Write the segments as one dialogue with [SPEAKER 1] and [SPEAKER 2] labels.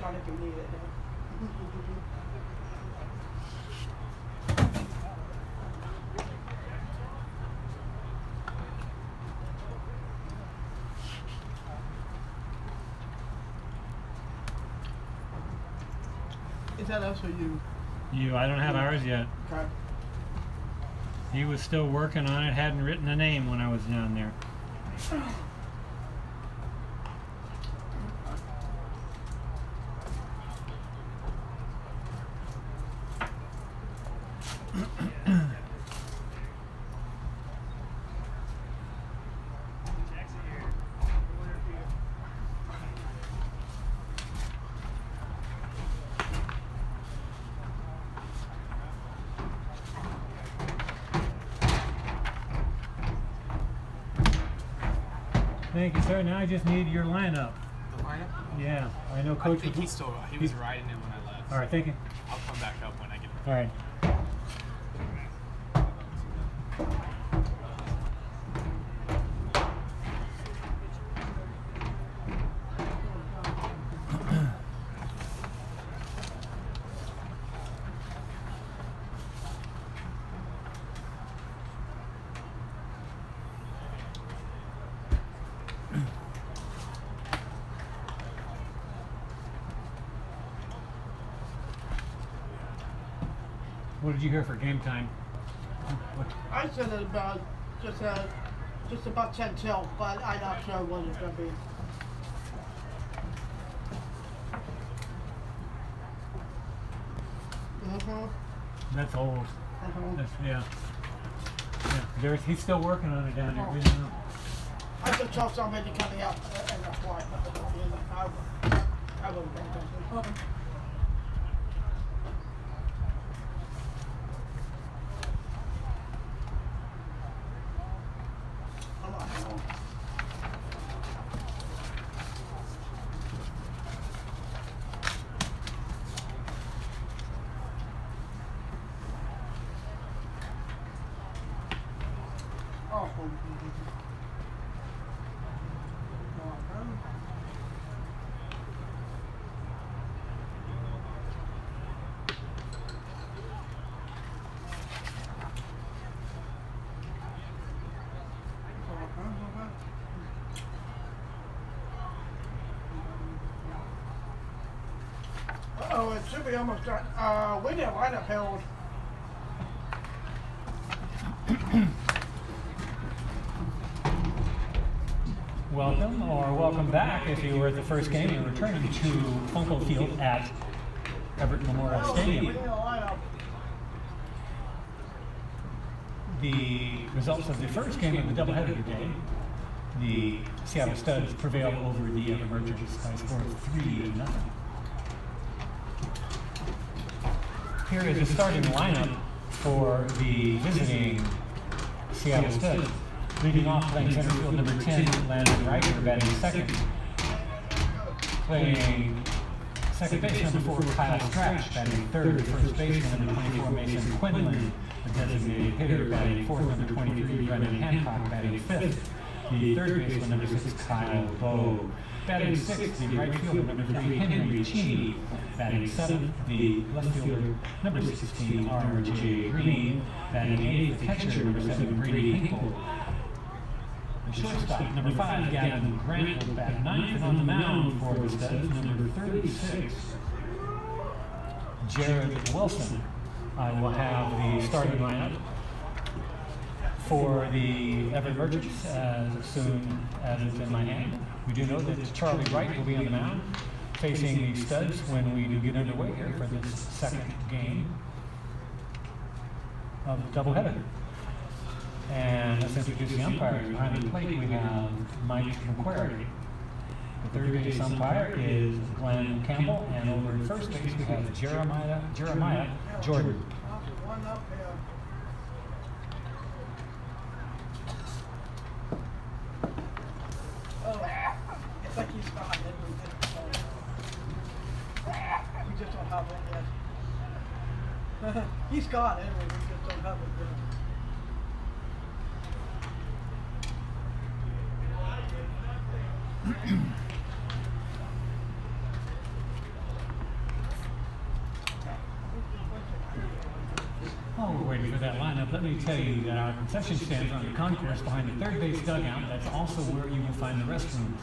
[SPEAKER 1] If you need it. Is that us or you?
[SPEAKER 2] You, I don't have ours yet.
[SPEAKER 1] Okay.
[SPEAKER 2] He was still working on it, hadn't written a name when I was down there. Thank you, sir. Now I just need your lineup.
[SPEAKER 3] The lineup?
[SPEAKER 2] Yeah, I know Coach.
[SPEAKER 3] I think he was riding it when I left.
[SPEAKER 2] All right, thank you.
[SPEAKER 3] I'll come back up when I get
[SPEAKER 2] All right. What did you hear for game time? What?
[SPEAKER 1] I said it about just about 10 till, but I'm not sure what it's gonna be.
[SPEAKER 2] That's old. That's, yeah. He's still working on it down there. We don't know.
[SPEAKER 1] I just saw somebody coming up and that's why I wouldn't pay attention. Oh, it should be almost done. We need a lineup held.
[SPEAKER 2] Welcome or welcome back if you were at the first game and returning to Funkel Field at Everett Memorial Stadium. The results of the first game of the doubleheader today, the Seattle Studs prevailed over the Everett Merchants by a score of 3-0. Here is the starting lineup for the visiting Seattle Studs. Leading off, playing center field, number 10, Landon Riker, batting second. Playing second base, number 4, Kyle Strash, batting third. First baseman, number 24, Mason Quinlan, the designated hitter, batting fourth. Number 23, Brendan Hancock, batting fifth. The third baseman, number 6, Kyle Bowe. Batting sixth, the right fielder, number 3, Henry Cheney. Batting seventh, the left fielder, number 16, R.J. Green. Batting eighth, the catcher, number 7, Brady Hinkle. The shortstop, number 5, Gavin Grant, will bat ninth, and on the mound for the Studs, number 36, Jared Wilson. I will have the starting lineup for the Everett Merchants as soon as it's in my hand. We do know that Charlie Wright will be on the mound, facing the Studs when we do get underway here for this second game of the doubleheader. And let's introduce the umpires. Behind the plate, we have Mike McQuarrie. The third base umpire is Glenn Campbell, and over at first base, we have Jeremiah Jordan.
[SPEAKER 1] One up here. Oh, it's like he's gone. We just don't have it yet. He's gone anyway, we just don't have it yet.
[SPEAKER 2] While we're waiting for that lineup, let me tell you that our concession stands are on the concourse behind the third base dugout. That's also where you will find the restrooms.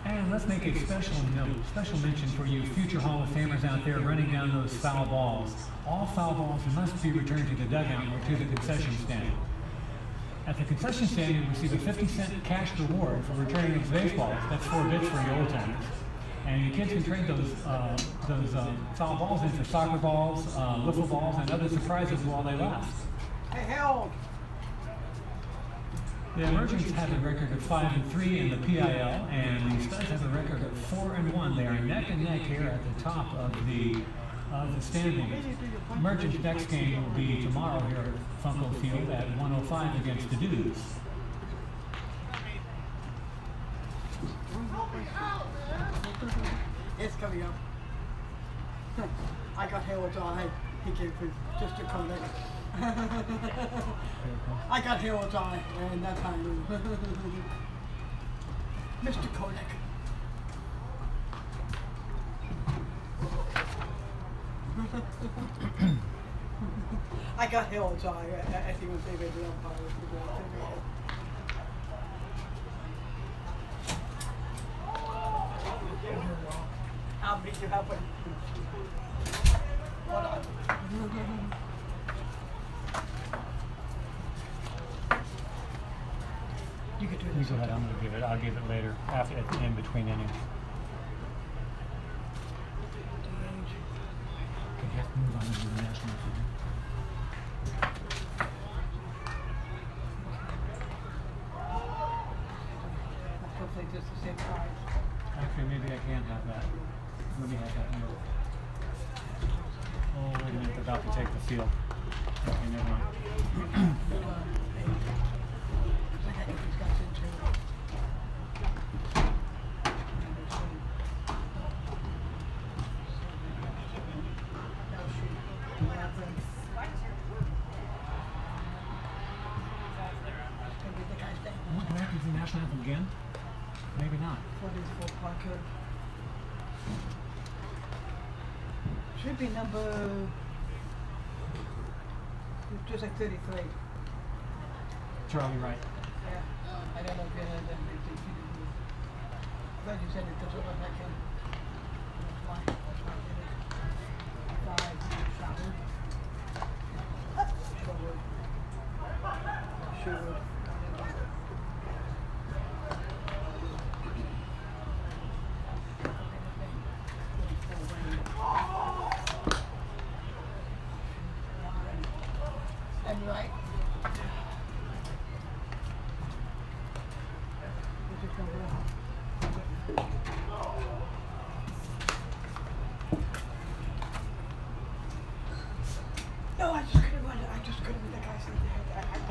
[SPEAKER 2] And let's make a special note, special mention for you future Hall of Famers out there running down those foul balls. All foul balls must be returned to the dugout or to the concession stand. At the concession stand, you receive a 50-cent cash reward for returning those baseballs. That's 4 bits for your old timers. And your kids can trade those foul balls in for soccer balls, wiffle balls, and other surprises while they last.
[SPEAKER 1] Hey, Harold!
[SPEAKER 2] The Merchants have a record of 5-3 in the PIL, and the Studs have a record of 4-1. They are neck and neck here at the top of the standings. Merchants' next game will be tomorrow here at Funko Field at 1:05 against the Dudes.
[SPEAKER 1] It's coming up. I got Harold's eye. He came for just a Kodak. I got Harold's eye, and that's how I knew. Mr. Kodak. I got Harold's eye. I think when they made the umpire. How many do you have? Hold on. You can do
[SPEAKER 2] You
[SPEAKER 1] this.
[SPEAKER 2] go ahead, I'll give it later, after, in between innings. Okay, you have to move on to the national team.
[SPEAKER 1] Hopefully just the same size.
[SPEAKER 2] Actually, maybe I can have that. Let me have that here. Oh, wait a minute, they're about to take the field. Okay, never mind. What happened to the national anthem again? Maybe not.
[SPEAKER 1] Should be number just like 33.
[SPEAKER 2] Charlie Wright.
[SPEAKER 1] Yeah. I don't know if you had that. I'm glad you said it doesn't look like him. That's why. That's why I did it. 5, Sherwood. Sherwood.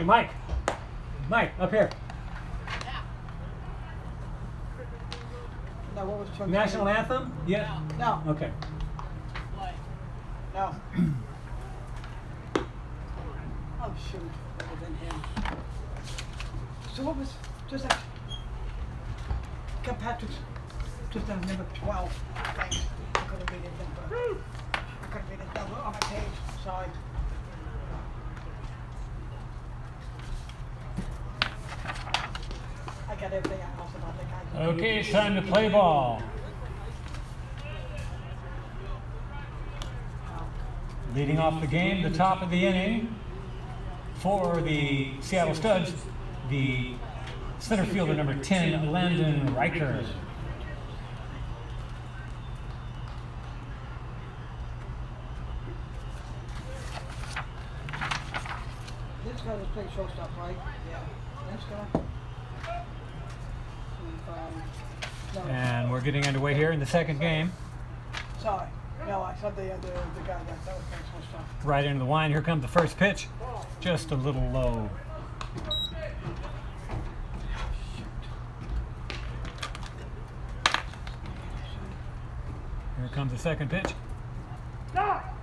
[SPEAKER 2] Mike. Mike, up here.
[SPEAKER 1] No, what was Chuck's
[SPEAKER 2] National
[SPEAKER 1] name?
[SPEAKER 2] anthem? Yeah.
[SPEAKER 1] No,
[SPEAKER 2] Okay.
[SPEAKER 1] no. Oh shoot, that was in him. So what was, just like, St. Patrick's, just on number 12, thanks. I couldn't read it number. I couldn't read it number on my page, sorry. I got everything else about the guy.
[SPEAKER 2] Okay, it's time to play ball. Leading off the game, the top of the inning for the Seattle Studs, the center fielder number 10, Landon Riker.
[SPEAKER 1] This guy was playing shortstop, right? Yeah. This guy. No,
[SPEAKER 2] And we're getting underway here in the second game.
[SPEAKER 1] sorry. No, I said the guy that was playing shortstop.
[SPEAKER 2] Right into the line. Here comes the first pitch. Just a little low. Here comes the second pitch.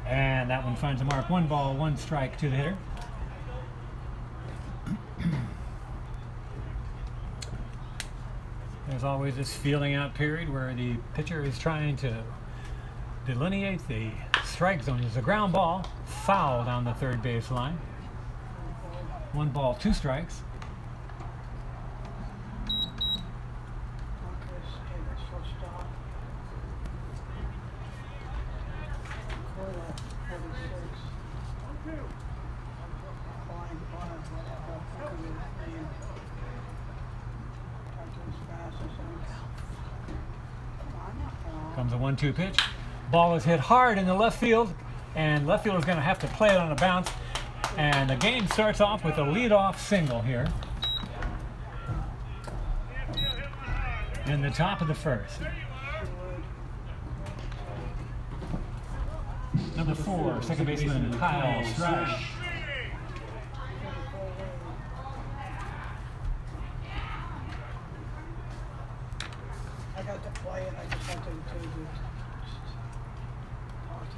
[SPEAKER 2] And that one finds a mark. 1 ball, 1 strike to the hitter. There's always this feeling out period where the pitcher is trying to delineate the strike zone. There's a ground ball, foul down the third base line. 1 ball, 2 strikes.
[SPEAKER 1] Marcus, okay, shortstop. Coyle, 46. Fine, whatever. Look at his name. Trying to as fast as I can.
[SPEAKER 2] Comes a 1-2 pitch. Ball is hit hard in the left field, and left field is going to have to play it on a bounce. And the game starts off with a leadoff single here in the top of the first. Number 4, second baseman Kyle Strash.
[SPEAKER 1] I got to play it. I just had to talk to you.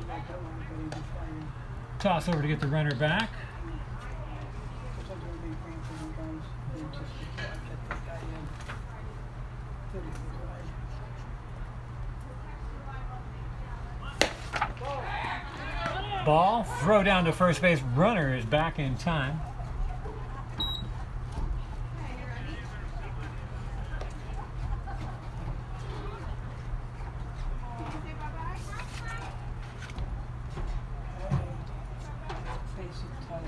[SPEAKER 1] I don't want anybody to play it.
[SPEAKER 2] Toss over to get the runner back.
[SPEAKER 1] Because I'm going to be playing for you guys. And just to get this guy in. 30 feet away.
[SPEAKER 2] Ball, throw down to first base. Runner is back in time.
[SPEAKER 1] Basic time.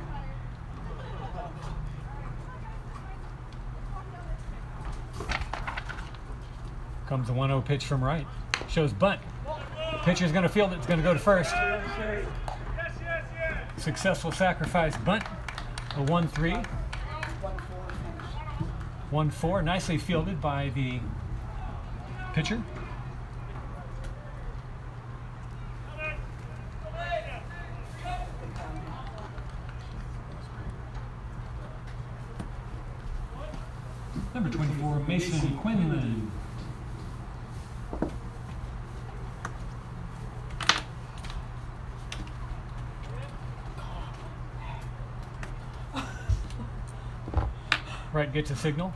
[SPEAKER 2] Comes the 1-0 pitch from right. Shows bunt. Pitcher's going to field it. It's going to go to first. Successful sacrifice bunt. A 1-3. 1-4. Nicely fielded by the pitcher. Number 24, Mason Quinlan. Right gets a signal.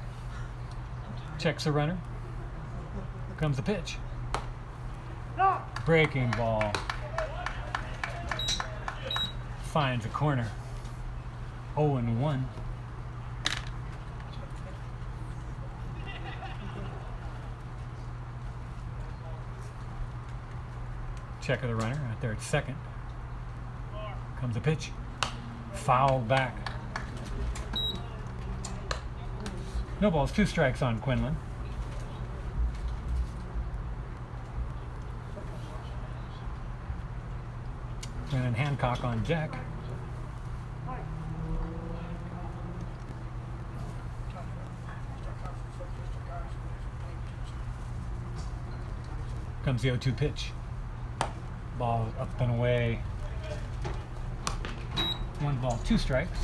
[SPEAKER 2] Checks the runner. Comes the pitch. Breaking ball. Finds a corner. 0-1. Check of the runner out there at second. Comes a pitch. Fouled back. No balls, 2 strikes on Quinlan. And then Hancock on deck. Comes the 0-2 pitch. Ball up and away. 1 ball, 2 strikes.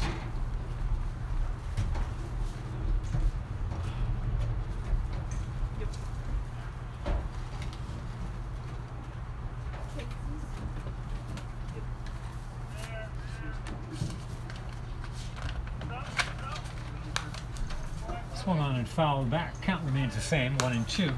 [SPEAKER 2] swung on and fouled back. Count remains the same, 1-2.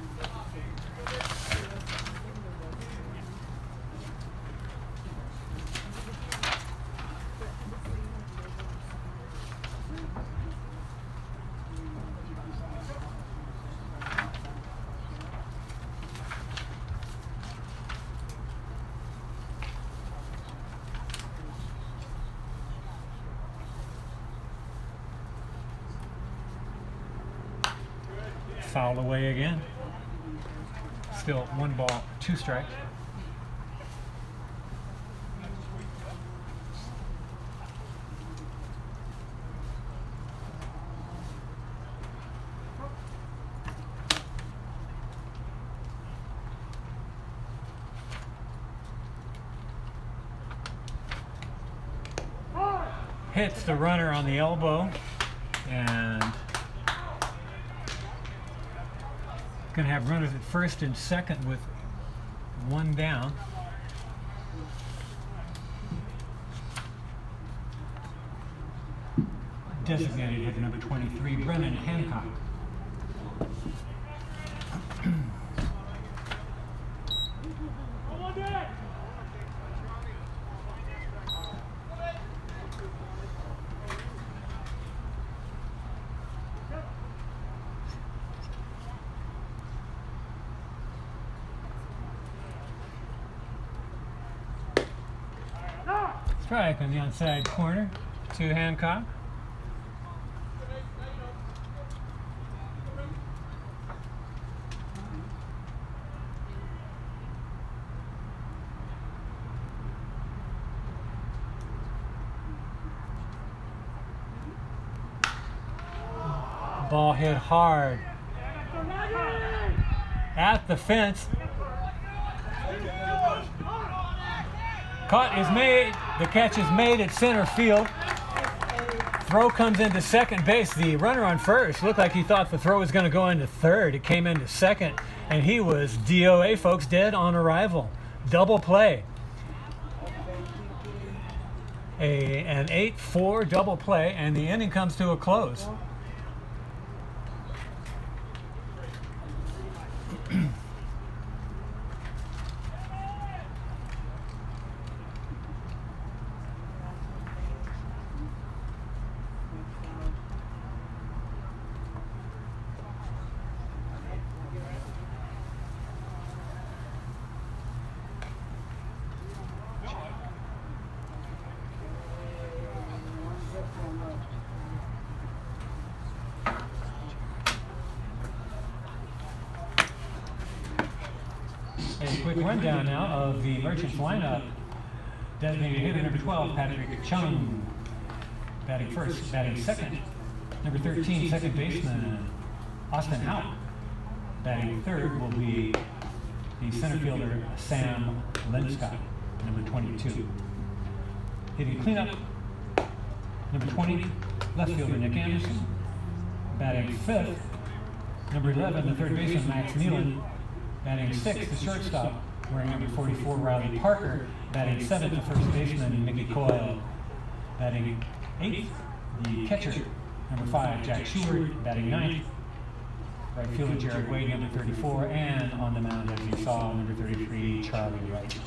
[SPEAKER 2] Foul away again. Still 1 ball, 2 strikes. Hits the runner on the elbow, and going to have runners at first and second with 1 down. Designated hitter number 23, Brennan Hancock. Strike on the outside corner to Hancock. Ball hit hard at the fence. Caught is made. The catch is made at center field. Throw comes into second base. The runner on first looked like he thought the throw was going to go into third. It came into second, and he was DOA, folks, dead on arrival. Double play. An 8-4 double play, and the inning comes to a close. A quick rundown now of the Merchants lineup. Designated hitter number 12, Patrick Chung, batting first. Batting second, number 13, second baseman Austin Houck. Batting third will be the center fielder Sam Linscott, number 22. Hitting cleanup, number 20, left fielder Nick Anderson. Batting fifth, number 11, the third baseman Max Nealon. Batting sixth, the shortstop, wearing number 44, Riley Parker. Batting seventh, the first baseman, Mickey Coyle. Batting eighth, the catcher, number 5, Jack Sheward. Batting ninth, right fielder Jared Wade, number 34. And on the mound, as you saw, number 33, Charlie Wright.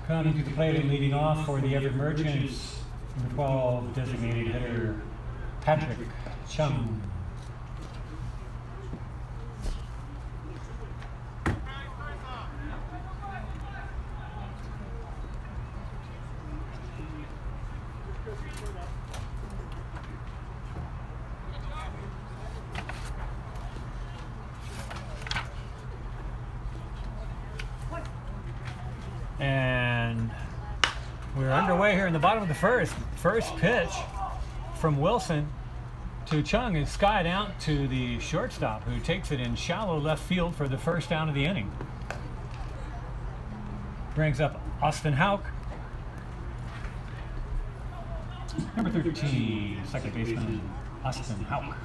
[SPEAKER 2] Coming to the plate and leading off for the Everett Merchants, number 12, designated hitter Patrick Chung. We're underway here in the bottom of the first. First pitch from Wilson to Chung is skied out to the shortstop, who takes it in shallow left field for the first down of the inning. Brings up Austin Houck. Number 13, second baseman Austin Houck.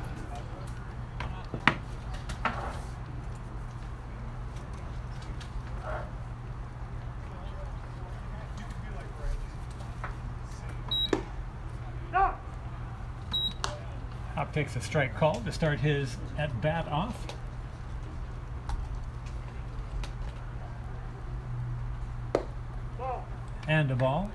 [SPEAKER 2] Houck takes a strike call to start his at-bat off. And a ball.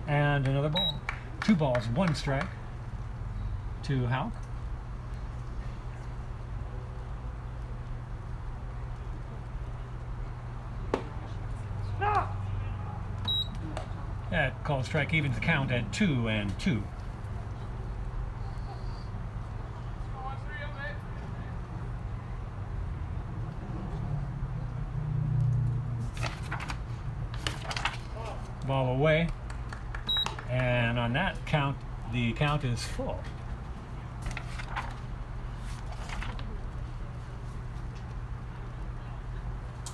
[SPEAKER 2] And another ball. 2 balls, 1 strike to Houck. That call strike evens the count at 2-2. Ball away. And on that count, the count is full.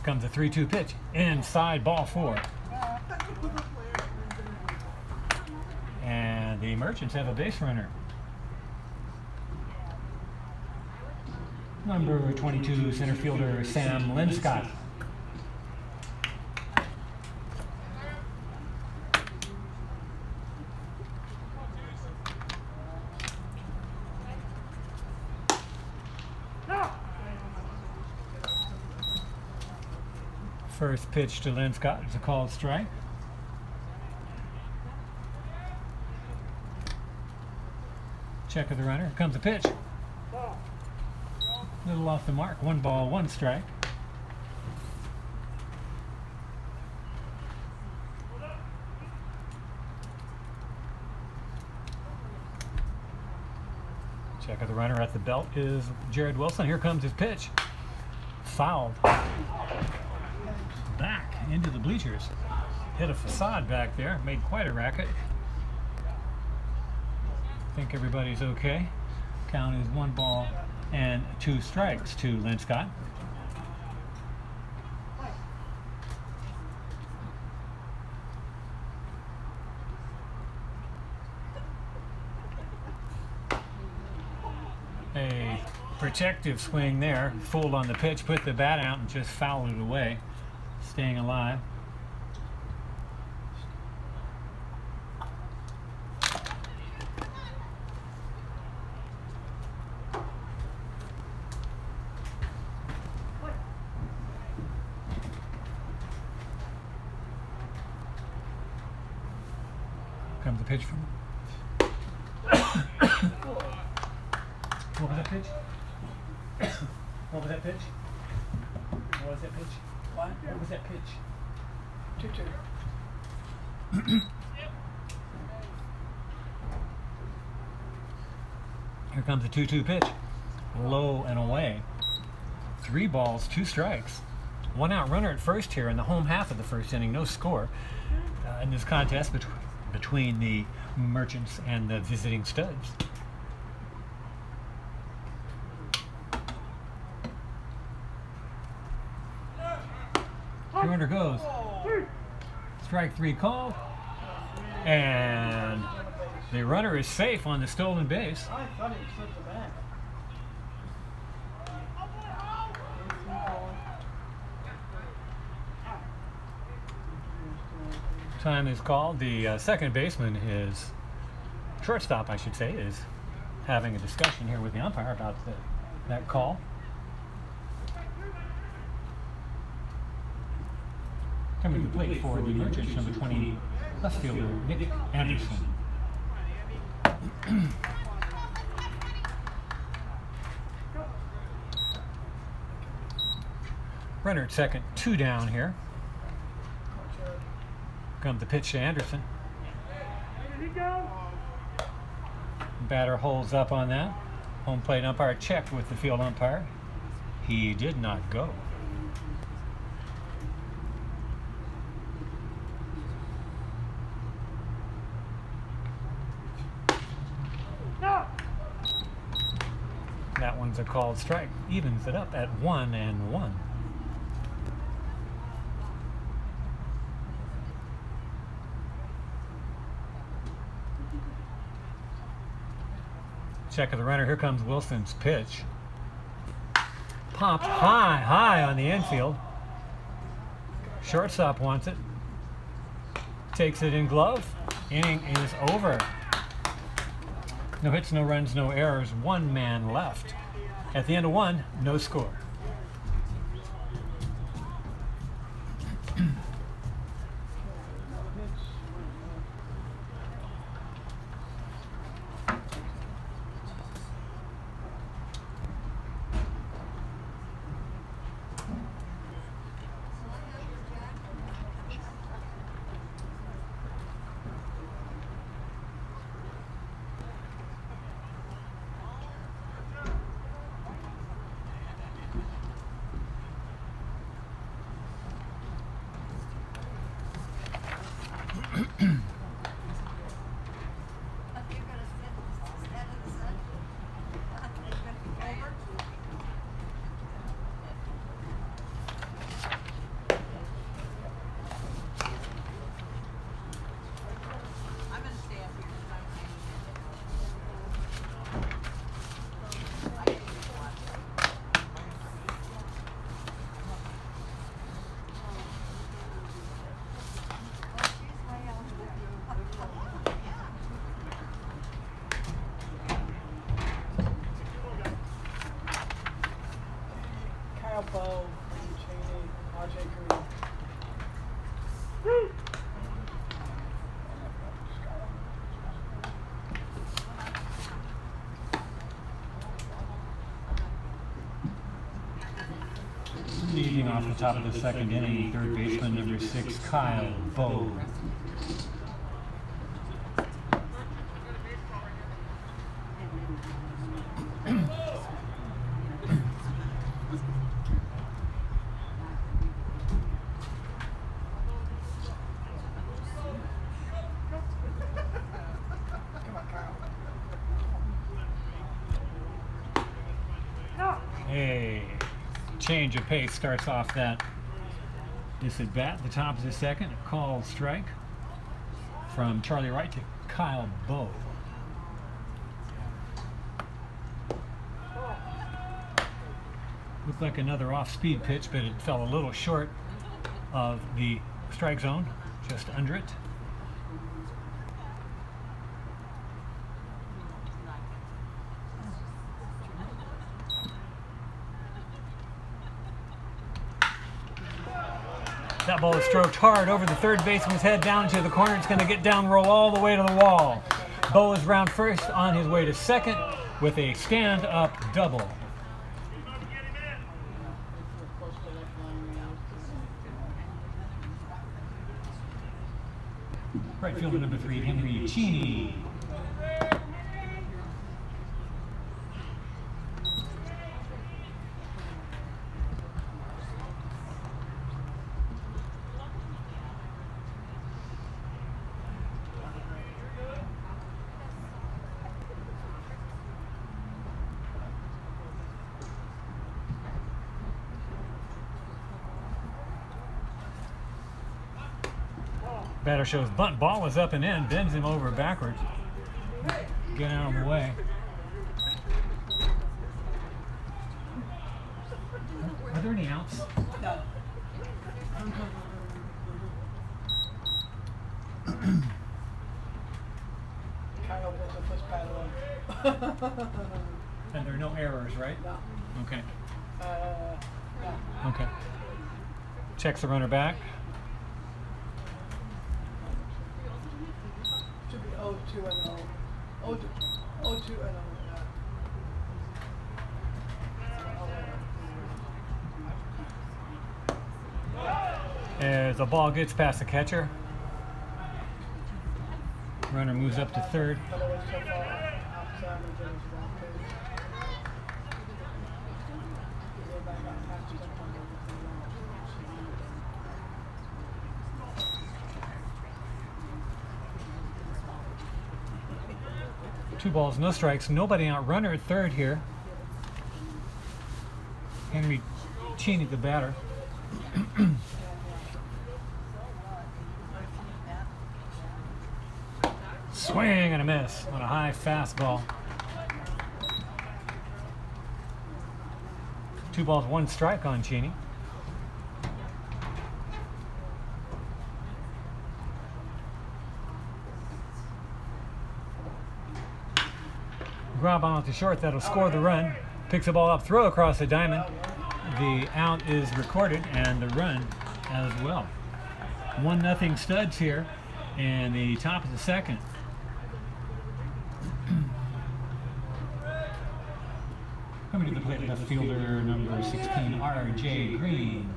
[SPEAKER 2] Comes a 3-2 pitch. Inside, ball 4. And the Merchants have a base runner. Number 22, center fielder Sam Linscott. First pitch to Linscott is a called strike. Check of the runner. Here comes the pitch. Little off the mark. 1 ball, 1 strike. Check of the runner at the belt is Jared Wilson. Here comes his pitch. Fouled. Back into the bleachers. Hit a facade back there. Made quite a racket. I think everybody's okay. Count is 1 ball and 2 strikes to Linscott. A protective swing there. Fooled on the pitch, put the bat out and just fouled it away. Staying alive. Comes the pitch from. What was that pitch? What was that pitch? What was that pitch?
[SPEAKER 1] What?
[SPEAKER 2] What was that pitch?
[SPEAKER 1] 2-2.
[SPEAKER 2] Here comes the 2-2 pitch. Low and away. 3 balls, 2 strikes. 1 out runner at first here in the home half of the first inning. No score in this contest between the Merchants and the visiting Studs. Runner goes. Strike 3 called. And the runner is safe on the stolen base.
[SPEAKER 1] I thought he slipped the back.
[SPEAKER 2] Time is called. The second baseman is, shortstop I should say, is having a discussion here with the umpire about that call. Coming to the plate for the Merchants, number 20, left fielder Nick Anderson. Runner at second, 2 down here. Comes the pitch to Anderson. Batter holds up on that. Home plate umpire checked with the field umpire. He did not go. That one's a called strike. Evens it up at 1-1. Check of the runner. Here comes Wilson's pitch. Popped high on the infield. Shortstop wants it. Takes it in glove. Inning is over. No hits, no runs, no errors. One man left. At the end of one, no score.
[SPEAKER 1] Bow, Cheney, RJ Green.
[SPEAKER 2] Leading off the top of the second inning, third baseman number 6, Kyle Bowe. A change of pace starts off that this at bat. The top of the second, a called strike from Charlie Wright to Kyle Bowe. Looked like another off-speed pitch, but it fell a little short of the strike zone, just under it. That ball is stroked hard over the third baseman's head down to the corner. It's going to get down, roll all the way to the wall. Bowe is round first on his way to second with a stand-up double. Right fielder number 3, Henry Cheney. Batter shows bunt. Ball is up and in. Bends him over backwards. Get out of the way. Are there any outs?
[SPEAKER 1] No. Kyle was the first batter.
[SPEAKER 2] And there are no errors, right?
[SPEAKER 1] No.
[SPEAKER 2] Okay.
[SPEAKER 1] No.
[SPEAKER 2] Okay. Checks the runner back.
[SPEAKER 1] Should be 0-2 and 0. 0-2 and 0.
[SPEAKER 2] As the ball gets past the catcher. Runner moves up to third.
[SPEAKER 1] But it was so far outside of Joe's wrong too. Everybody got patched up on everything wrong.
[SPEAKER 2] 2 balls, no strikes. Nobody out. Runner at third here. Henry Cheney, the batter. Swing and a miss on a high fastball. 2 balls, 1 strike on Cheney. Ground ball out to short, that'll score the run. Picks the ball up, throw across the diamond. The out is recorded and the run as well. 1-0 Studs here in the top of the second. Coming to the plate, left fielder number 16, R.J. Green.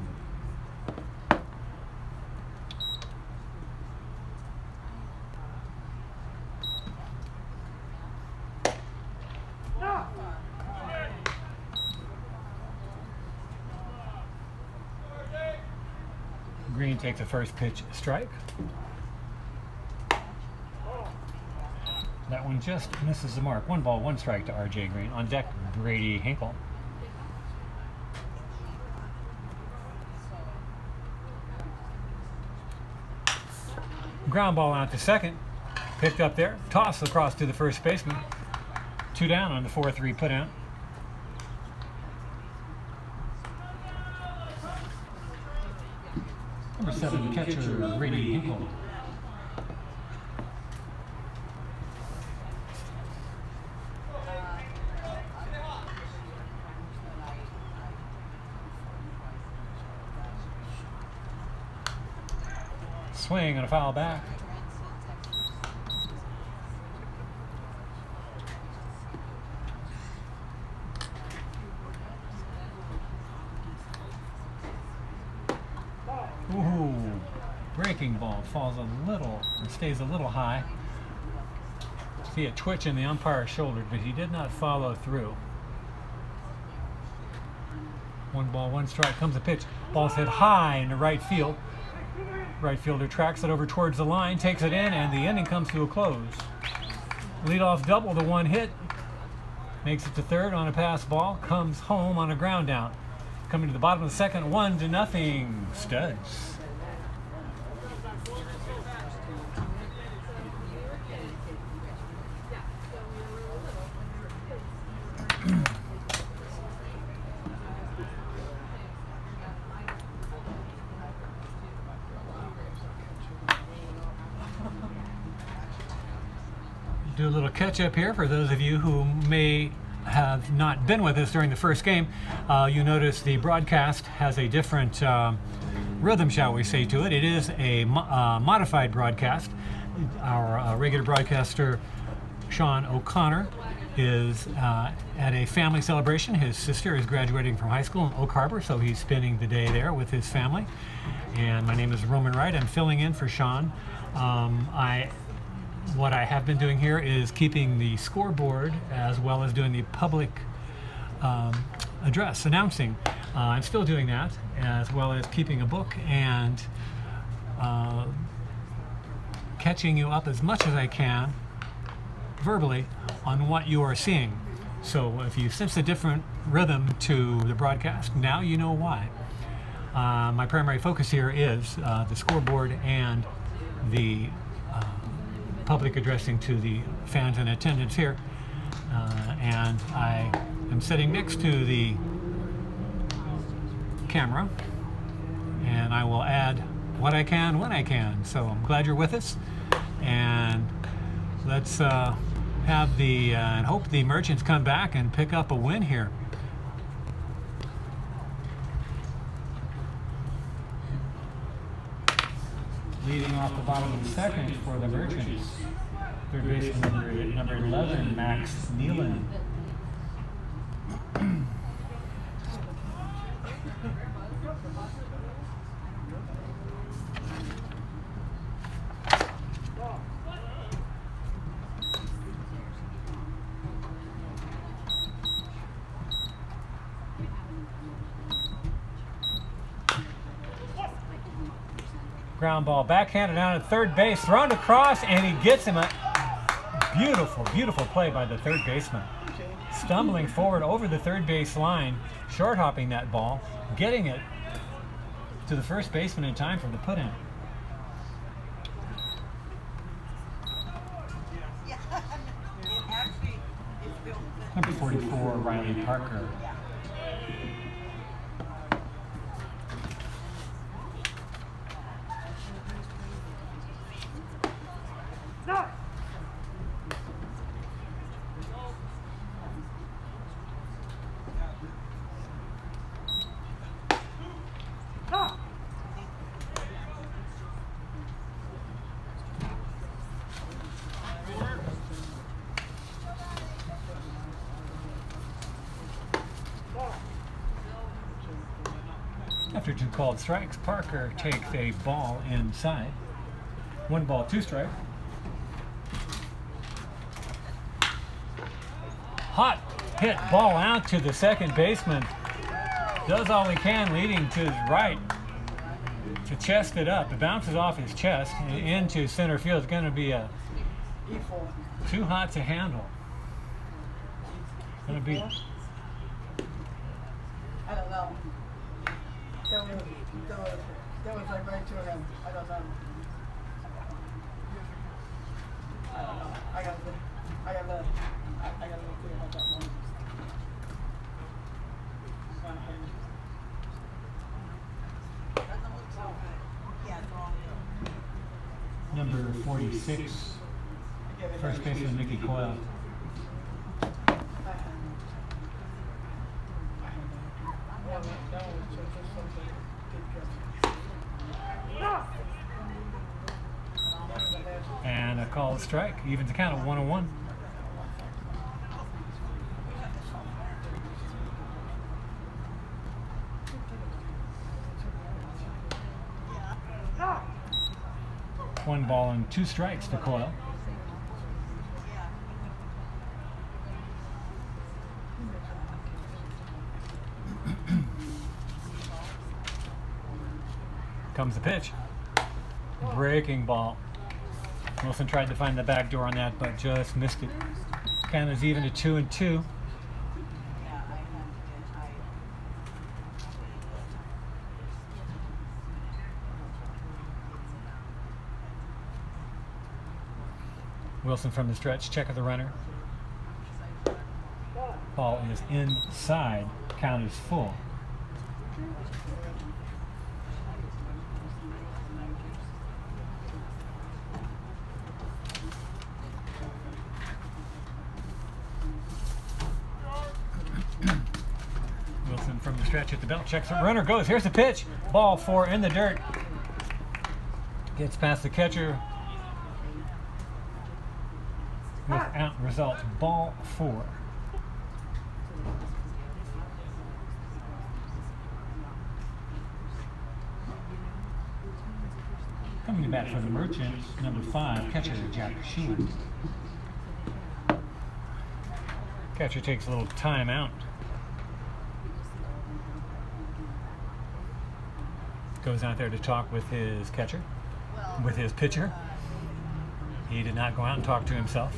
[SPEAKER 2] Green takes the first pitch strike. That one just misses the mark. 1 ball, 1 strike to R.J. Green. On deck, Brady Hinkle. Ground ball out to second. Picked up there. Toss across to the first baseman. 2 down on the 4-3 put out. Number 7 catcher, Brady Hinkle. Swing and a foul back. Ooh, breaking ball falls a little, and stays a little high. See a twitch in the umpire's shoulder, but he did not follow through. 1 ball, 1 strike. Comes a pitch. Ball's hit high into right field. Right fielder tracks it over towards the line, takes it in, and the inning comes to a close. Leadoff double, the 1 hit. Makes it to third on a pass ball. Comes home on a ground out. Coming to the bottom of the second, 1-0 Studs. Do a little catch up here for those of you who may have not been with us during the first game. You notice the broadcast has a different rhythm, shall we say, to it. It is a modified broadcast. Our regular broadcaster, Sean O'Connor, is at a family celebration. His sister is graduating from high school in Oak Harbor, so he's spending the day there with his family. And my name is Roman Wright. I'm filling in for Sean. What I have been doing here is keeping the scoreboard as well as doing the public address announcing. I'm still doing that, as well as keeping a book and catching you up as much as I can verbally on what you are seeing. So if you sense a different rhythm to the broadcast, now you know why. My primary focus here is the scoreboard and the public addressing to the fans in attendance here. And I am sitting next to the camera, and I will add what I can when I can. So I'm glad you're with us, and let's have the and hope the Merchants come back and pick up a win here. Leading off the bottom of the second for the Merchants, third baseman number 11, Max Nealon. Ground ball backhanded down at third base, thrown across, and he gets him. A beautiful, beautiful play by the third baseman. Stumbling forward over the third base line, short hopping that ball, getting it to the first baseman in time for the put in. Number 44, Riley Parker. After 2 called strikes, Parker takes a ball inside. 1 ball, 2 strike. Hot hit ball out to the second baseman. Does all he can, leading to his right to chest it up. It bounces off his chest and into center field. It's going to be too hot to handle. Going to be.
[SPEAKER 1] I don't know. That was like right to him. I don't know. I gotta look clear about that one.
[SPEAKER 2] Number 46, first baseman Mickey Coyle. And a called strike, evens the count at 1-1. One ball and 2 strikes to Coyle. Comes the pitch. Breaking ball. Wilson tried to find the back door on that, but just missed it. Count is even to 2-2. Wilson from the stretch, check of the runner. Ball is inside. Count is full. Wilson from the stretch at the belt, checks the runner, goes. Here's the pitch. Ball 4 in the dirt. Gets past the catcher. Without result, ball 4. Coming to bat for the Merchants, number 5, catcher Jack Schumann. Catcher takes a little time out. Goes out there to talk with his catcher, with his pitcher. He did not go out and talk to himself.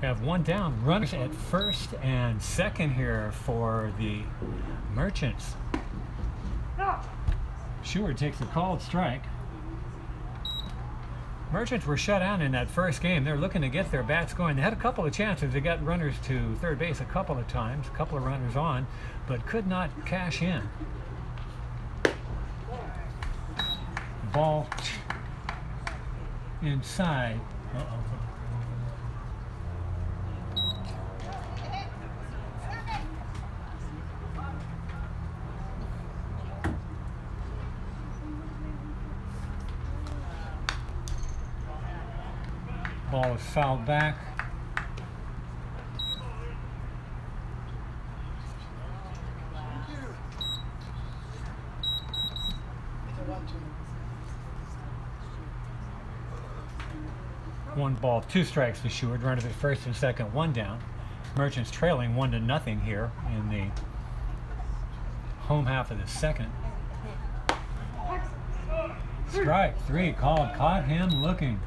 [SPEAKER 2] We have 1 down. Runners at first and second here for the Merchants. Schumann takes a called strike. Merchants were shut out in that first game. They're looking to get their bats going. They had a couple of chances. They got runners to third base a couple of times, a couple of runners on, but could not cash in. Ball inside. Ball is fouled back. One ball, 2 strikes to Schumann. Runners at first and second, 1 down. Merchants trailing 1-0 here in the home half of the second. Strike 3 called. Caught him looking.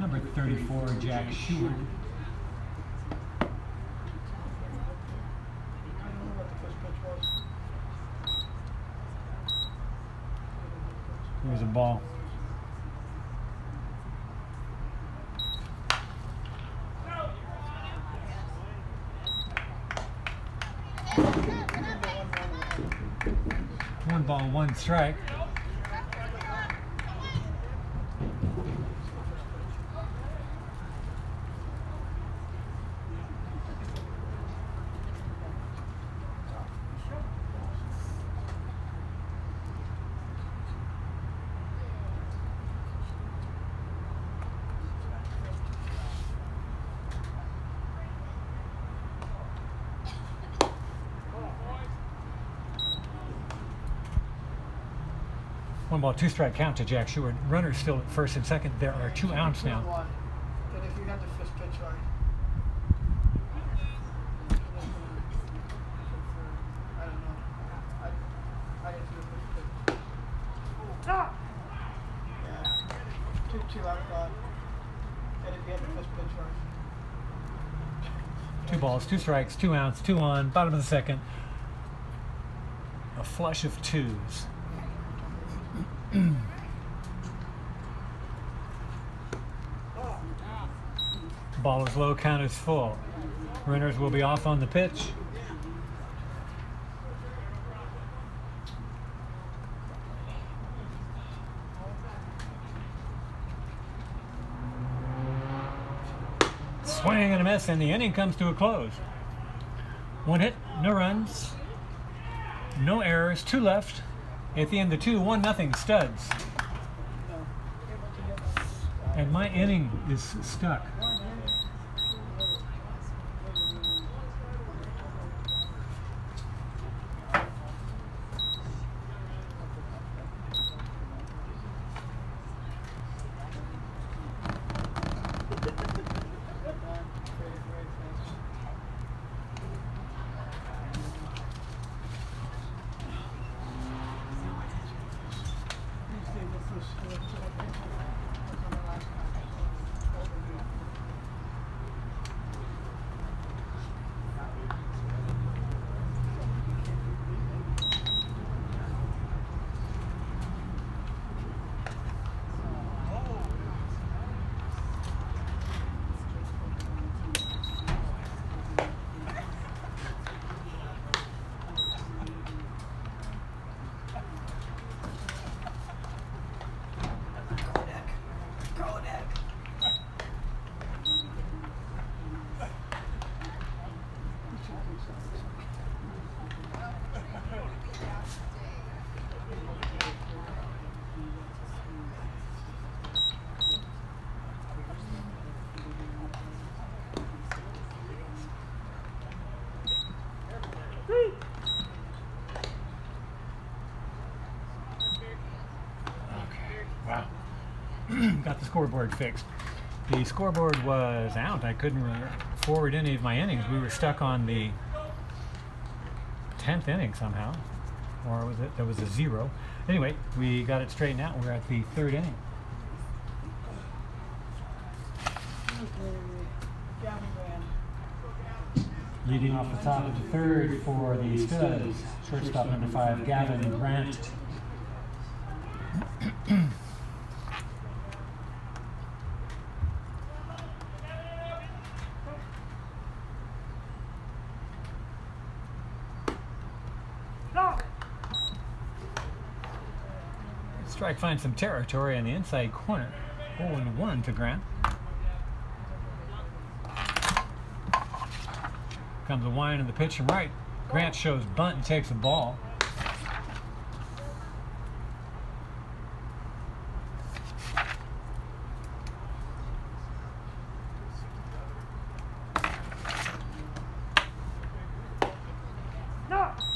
[SPEAKER 2] Number 34, Jack Sheward.
[SPEAKER 1] I don't know what the first pitch was.
[SPEAKER 2] It was a ball. One ball, one strike. One ball, two strike count to Jack Sheward. Runners still at first and second. There are 2 outs now.
[SPEAKER 1] One. But if you had the first pitch right. I don't know. I didn't see the first pitch. Yeah. Two out God. And if you had the first pitch right.
[SPEAKER 2] 2 balls, 2 strikes, 2 outs, 2 on, bottom of the second. A flush of 2s. Ball is low, count is full. Runners will be off on the pitch. Swing and a miss, and the inning comes to a close. 1 hit, no runs, no errors, 2 left. At the end of 2, 1-0 Studs. And my inning is stuck. Wow. Got the scoreboard fixed. The scoreboard was out. I couldn't forward any of my innings. We were stuck on the 10th inning somehow. Or was it? There was a 0. Anyway, we got it straightened out. We're at the 3rd inning. Leading off the top of the 3rd for the Studs, shortstop number 5, Gavin Grant. Strike finds some territory in the inside corner. 0-1 to Grant. Comes a wind in the pitch from right. Grant shows bunt and takes the ball.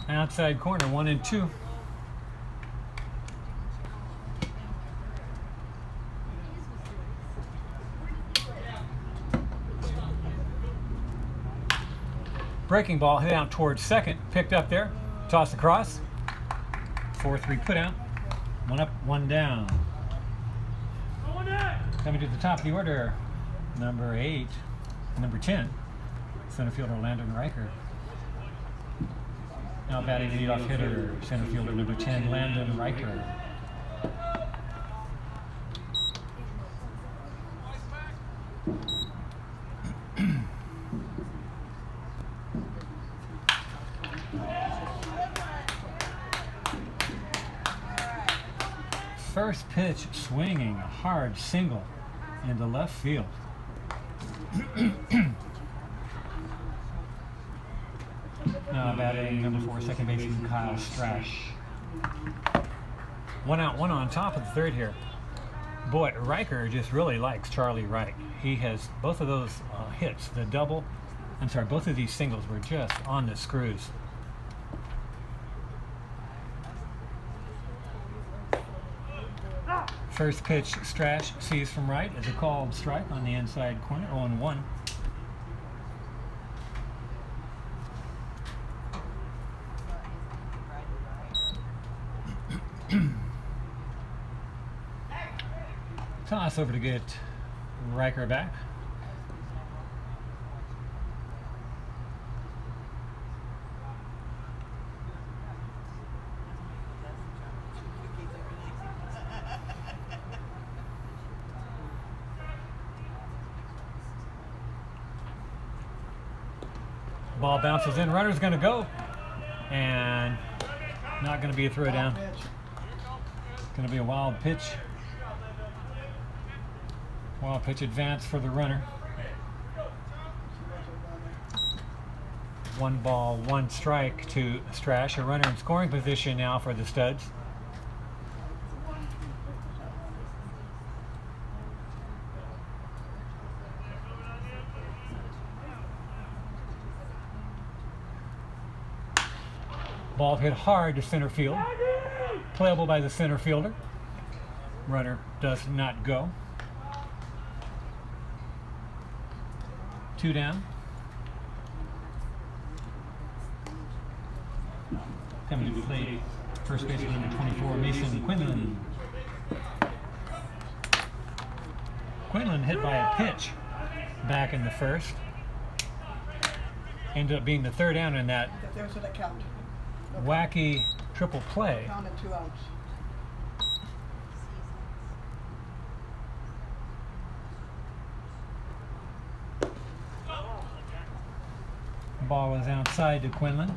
[SPEAKER 2] Outside corner, 1-2. Breaking ball hit out towards second, picked up there, tossed across. 4-3 put out. 1 up, 1 down. Coming to the top of the order, number 8, number 10, center fielder Landon Riker. Now batting leadoff hitter, center fielder number 10, Landon Riker. First pitch swinging, a hard single into left field. Now batting number 4, second baseman Kyle Strash. 1 out, 1 on top of the third here. Boy, Riker just really likes Charlie Wright. He has both of those hits, both of these singles were just on the screws. First pitch, Strash sees from right as a called strike on the inside corner, 0-1. Toss over to get Riker back. Ball bounces in, runner's going to go, and not going to be a throw down. Going to be a wild pitch. Wild pitch advance for the runner. 1 ball, 1 strike to Strash. A runner in scoring position now for the Studs. Ball hit hard to center field. Playable by the center fielder. Runner does not go. 2 down. Coming to the plate, first baseman number 24, Mason Quinlan. Quinlan hit by a pitch back in the first. Ended up being the 3rd down in that
[SPEAKER 1] There's an account.
[SPEAKER 2] wacky triple play.
[SPEAKER 1] Count at 2 outs.
[SPEAKER 2] Ball is outside to Quinlan.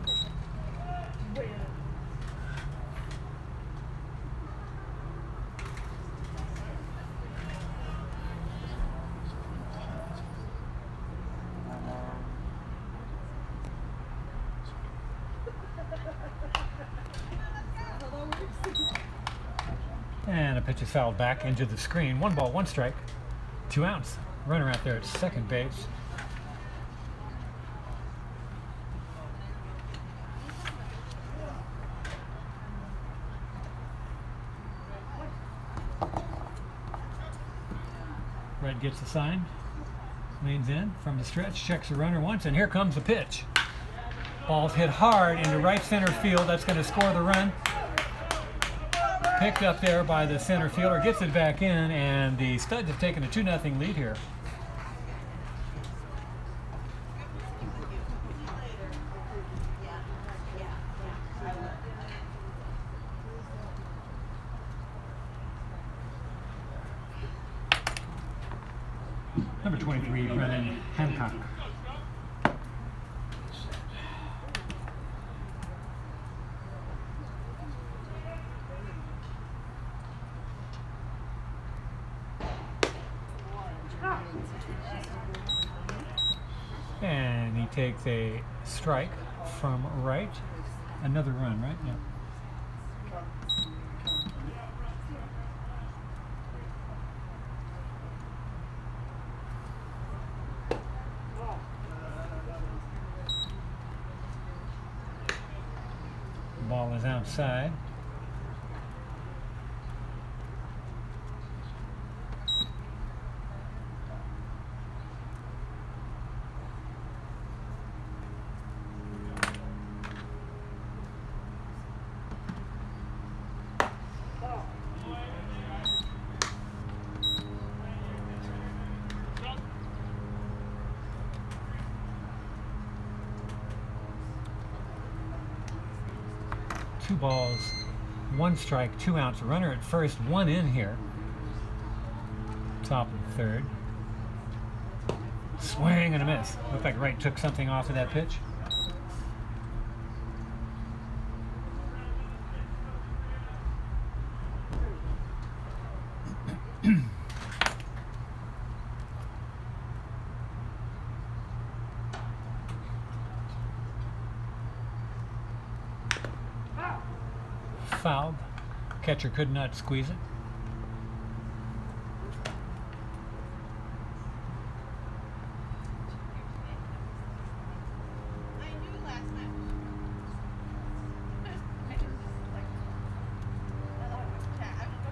[SPEAKER 2] And a pitch is fouled back into the screen. 1 ball, 1 strike. 2 outs. Runner out there at second base. Red gets the sign, leans in from the stretch, checks the runner once, and here comes the pitch. Ball's hit hard into right center field. That's going to score the run. Picked up there by the center fielder, gets it back in, and the Studs have taken a 2-0 lead here. Number 23, Brennan Hancock. And he takes a strike from right. Another run, right? Yeah. Ball is outside. Two balls, one strike, 2 outs. Runner at first, one in here. Top of the third. Swing and a miss. Looked like Wright took something off of that pitch. Foul. Catcher could not squeeze it.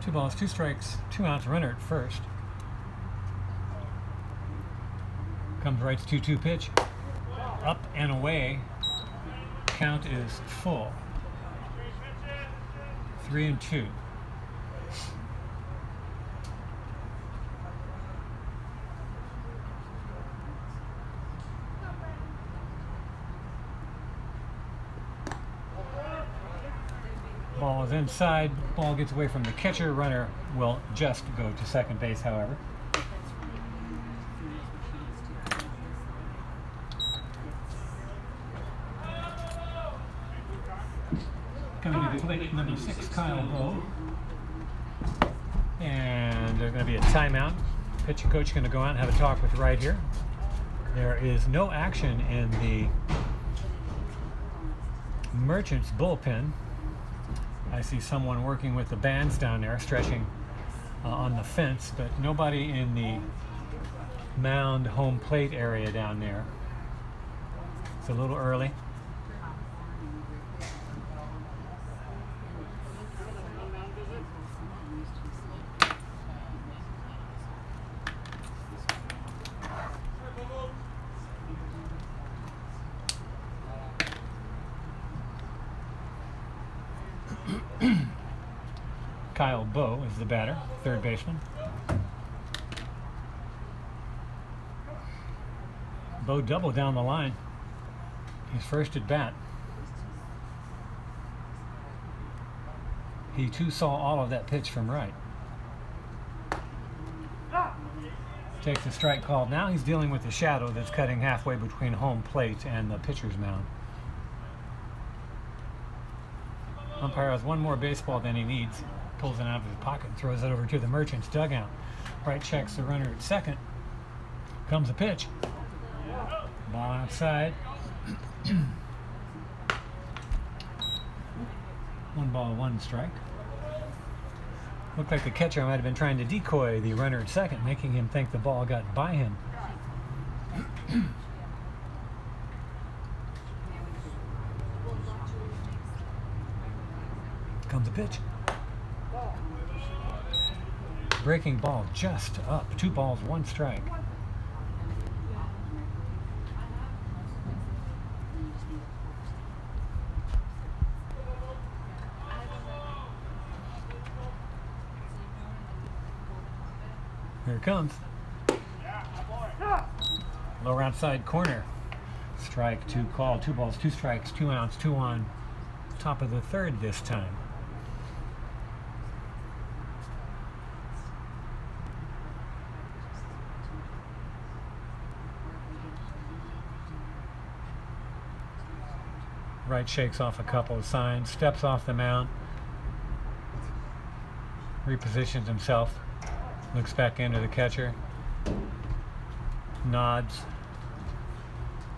[SPEAKER 2] Two balls, 2 strikes, 2 outs. Runner at first. Comes Wright's 2-2 pitch. Up and away. Count is full. 3-2. Ball is inside. Ball gets away from the catcher. Runner will just go to second base, however. Coming to the plate, number 6, Kyle Bowe. And there's going to be a timeout. Pitching coach is going to go out and have a talk with Wright here. There is no action in the Merchants bullpen. I see someone working with the bands down there, stretching on the fence, but nobody in the mound home plate area down there. It's a little early. Kyle Bowe is the batter, third baseman. Bowe doubled down the line. His first at bat. He too saw all of that pitch from Wright. Takes the strike called. Now he's dealing with the shadow that's cutting halfway between home plate and the pitcher's mound. Umpire has one more baseball than he needs. Pulls it out of his pocket and throws it over to the Merchants dugout. Wright checks the runner at second. Comes a pitch. Ball outside. 1 ball, 1 strike. Looked like the catcher might have been trying to decoy the runner at second, making him think the ball got by him. Comes a pitch. Breaking ball just up. 2 balls, 1 strike. Here it comes. Lower outside corner. Strike 2 call. 2 balls, 2 strikes, 2 outs, 2 on. Top of the third this time. Wright shakes off a couple of signs, steps off the mound, repositions himself, looks back into the catcher, nods.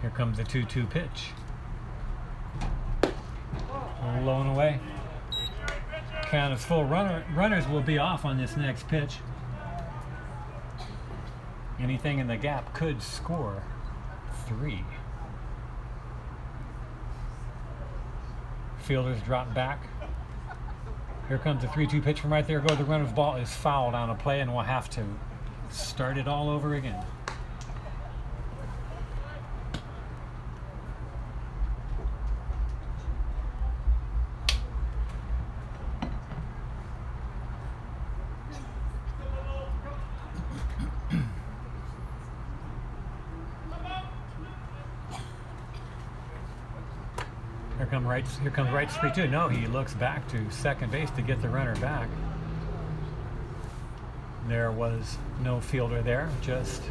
[SPEAKER 2] Here comes the 2-2 pitch. Low and away. Count is full. Runners will be off on this next pitch. Anything in the gap could score 3. Fielders drop back. Here comes the 3-2 pitch from right there. Go. The runner's ball is fouled on a play, and we'll have to start it all over again. Here comes right 3-2. No, he looks back to second base to get the runner back. There was no fielder there, just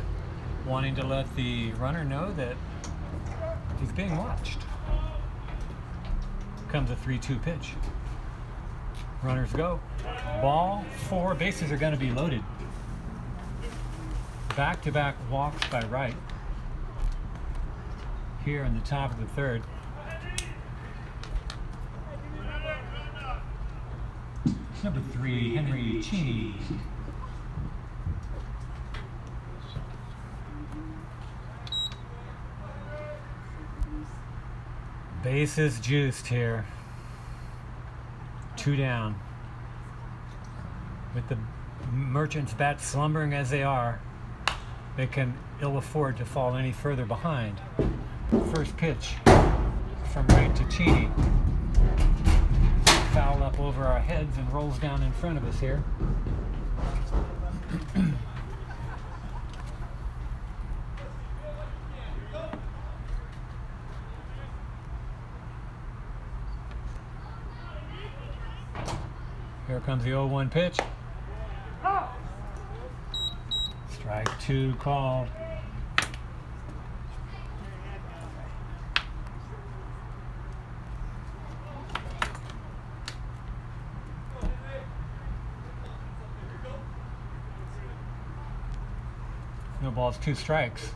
[SPEAKER 2] wanting to let the runner know that he's being watched. Comes a 3-2 pitch. Runners go. Ball 4. Bases are going to be loaded. Back-to-back walks by Wright. Here in the top of the third. Number 3, Henry Cheney. Bases juiced here. 2 down. With the Merchants bats slumbering as they are, they can ill afford to fall any further behind. First pitch from Wright to Cheney. Foul up over our heads and rolls down in front of us here. Here comes the 0-1 pitch. Strike 2 called. No balls, 2 strikes.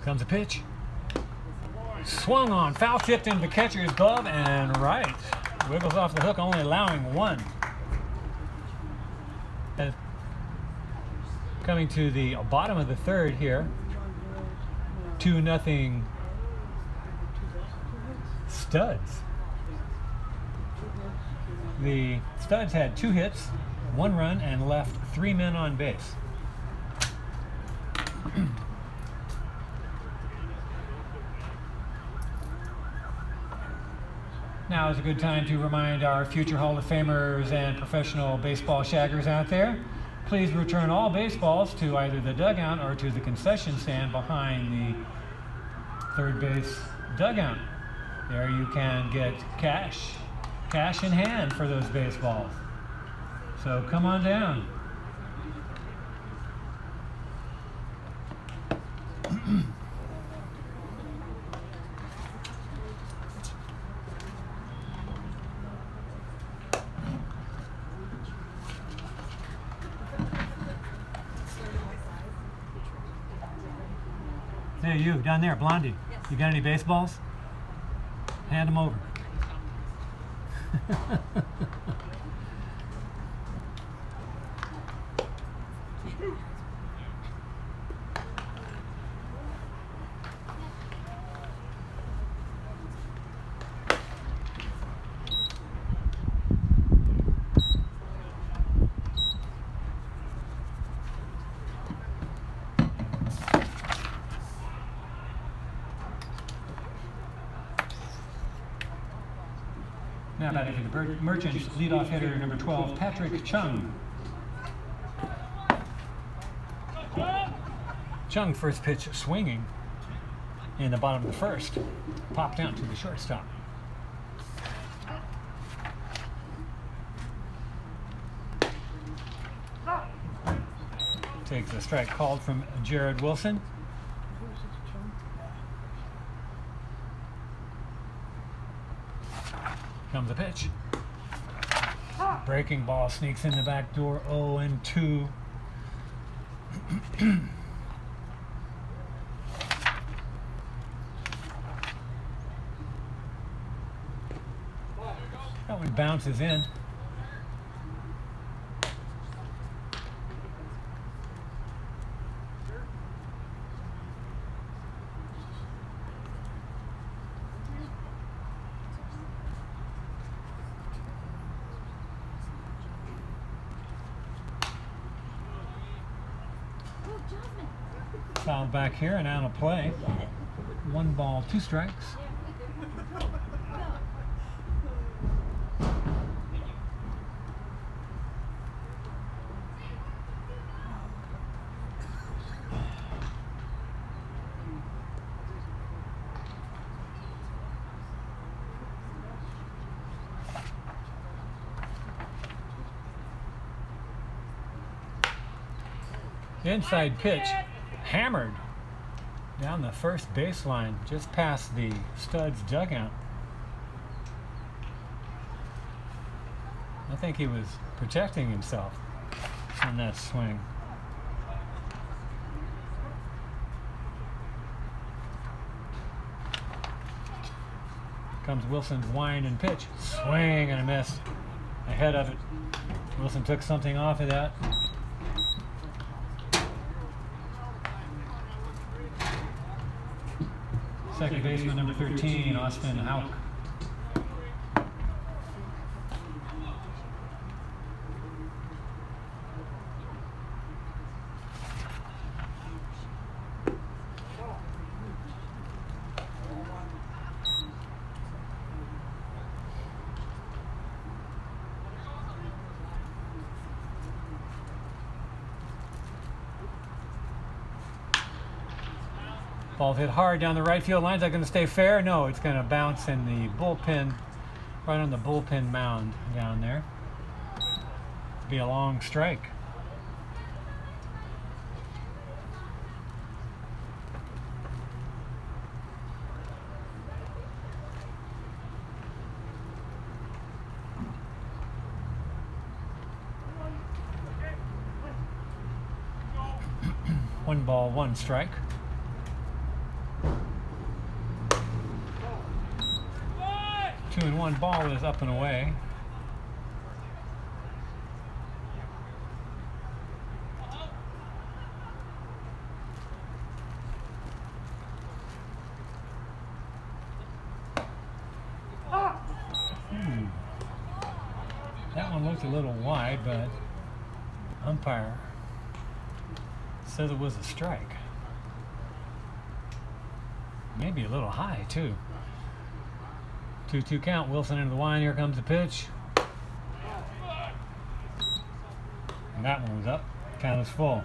[SPEAKER 2] Comes a pitch. Swung on, foul tipped into the catcher's glove, and Wright wiggles off the hook, only allowing 1. Coming to the bottom of the third here. 2-0 Studs. The Studs had 2 hits, 1 run, and left 3 men on base. Now is a good time to remind our future Hall of Famers and professional baseball shaggers out there, please return all baseballs to either the dugout or to the concession stand behind the third base dugout. There you can get cash in hand for those baseballs. So come on down. Hey, you down there, Blondie. Yes. You got any baseballs? Hand them over. Now batting for the Merchants, leadoff hitter number 12, Patrick Chung. Chung, first pitch swinging in the bottom of the first, popped out to the shortstop. Takes a strike called from Jared Wilson. Comes a pitch. Breaking ball sneaks in the back door, 0-2. That one bounces in. Foul back here and out of play. 1 ball, 2 strikes. Inside pitch, hammered down the first baseline, just past the Studs dugout. I think he was protecting himself on that swing. Comes Wilson's wind and pitch. Swing and a miss. Ahead of it. Wilson took something off of that. Second baseman, number 13, Austin Houck. Ball hit hard down the right field line. Is that going to stay fair? No, it's going to bounce in the bullpen, right on the bullpen mound down there. It'll be a long strike. One ball, 1 strike. Two and 1 ball is up and away. That one looked a little wide, but umpire says it was a strike. Maybe a little high too. 2-2 count. Wilson into the line. Here comes the pitch. And that one was up. Count is full.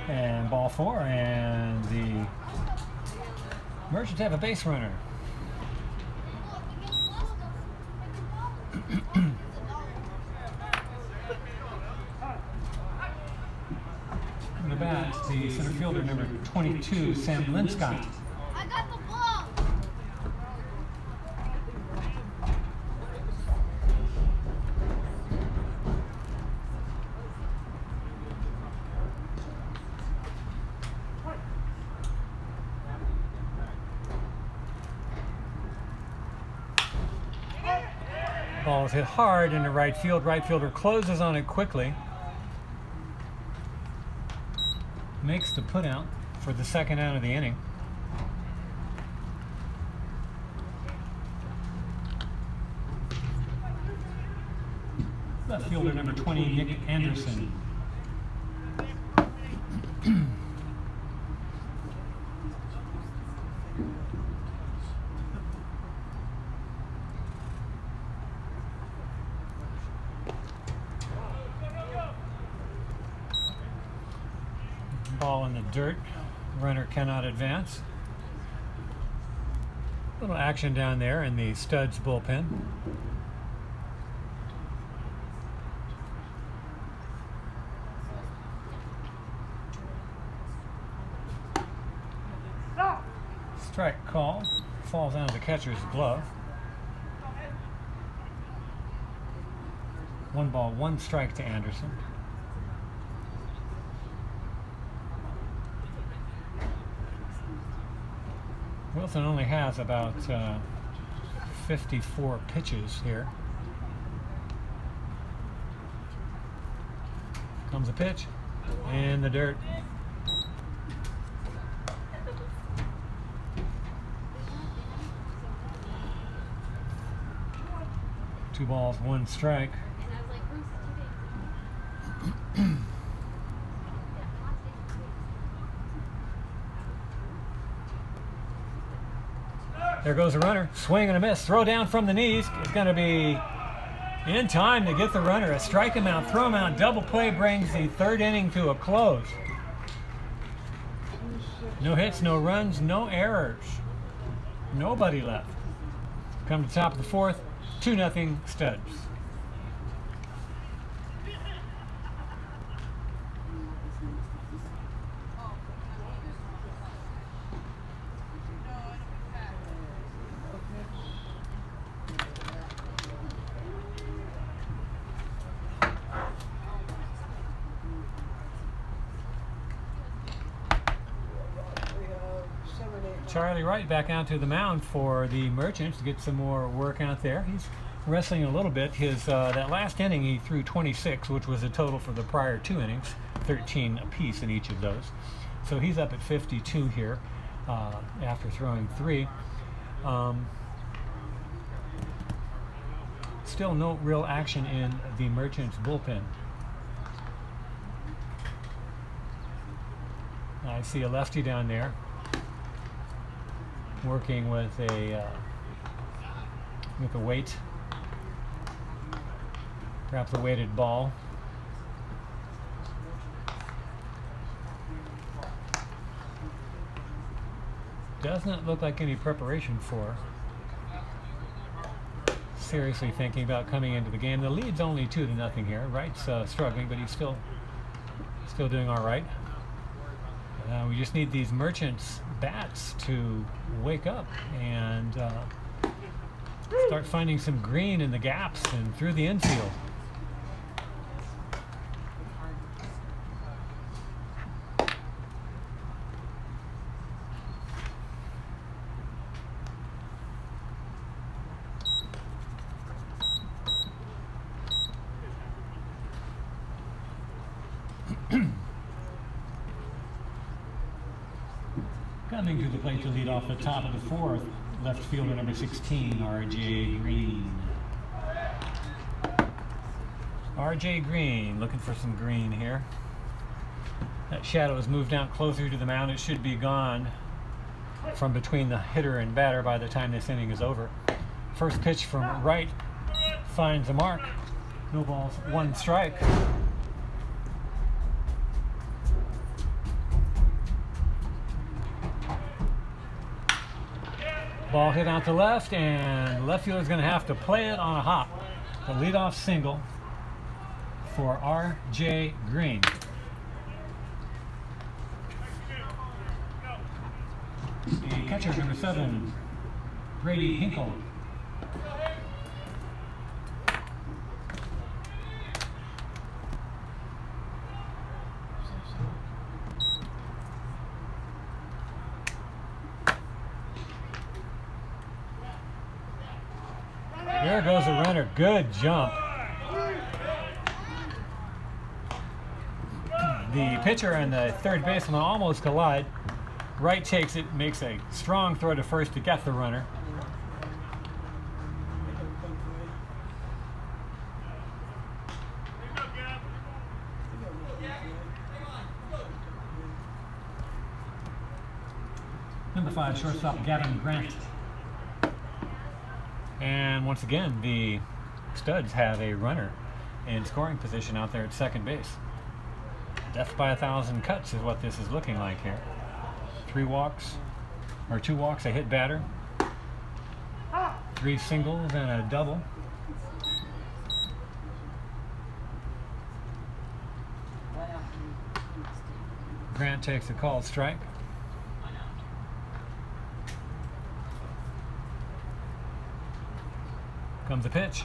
[SPEAKER 2] And ball 4, and the Merchants have a base runner. On the bat, the center fielder, number 22, Sam Linscott.
[SPEAKER 4] I got the ball.
[SPEAKER 2] Ball is hit hard into right field. Right fielder closes on it quickly. Makes the put out for the second out of the inning. Left fielder number 20, Nick Anderson. Ball in the dirt. Runner cannot advance. Little action down there in the Studs bullpen. Strike call. Falls out of the catcher's glove. 1 ball, 1 strike to Anderson. Wilson only has about 54 pitches here. Comes a pitch in the dirt. Two balls, 1 strike. There goes a runner. Swing and a miss. Throw down from the knees. It's going to be in time to get the runner. A strike him out, throw him out. Double play brings the 3rd inning to a close. No hits, no runs, no errors. Nobody left. Come to top of the 4th. 2-0 Studs. Charlie Wright back out to the mound for the Merchants to get some more work out there. He's wrestling a little bit. His that last inning he threw 26, which was a total for the prior 2 innings, 13 apiece in each of those. So he's up at 52 here after throwing 3. Still no real action in the Merchants bullpen. I see a lefty down there working with a weight, perhaps a weighted ball. Doesn't look like any preparation for. Seriously thinking about coming into the game. The lead's only 2-0 here. Wright's struggling, but he's still doing all right. We just need these Merchants bats to wake up and start finding some green in the gaps and through the infield. Coming to the plate to lead off the top of the 4th, left fielder number 16, R.J. Green. R.J. Green looking for some green here. That shadow has moved out closer to the mound. It should be gone from between the hitter and batter by the time this inning is over. First pitch from Wright finds a mark. No balls, 1 strike. Ball hit out to left, and left fielder's going to have to play it on a hop. The leadoff single for R.J. Green. The catcher, number 7, Brady Hinkle. There goes the runner. Good jump. The pitcher and the third baseman almost collide. Wright takes it, makes a strong throw to first to get the runner. Number 5, shortstop Gavin Grant. And once again, the Studs have a runner in scoring position out there at second base. Death by 1,000 cuts is what this is looking like here. 2 walks, a hit batter, 3 singles and a double. Grant takes a called strike. Comes the pitch.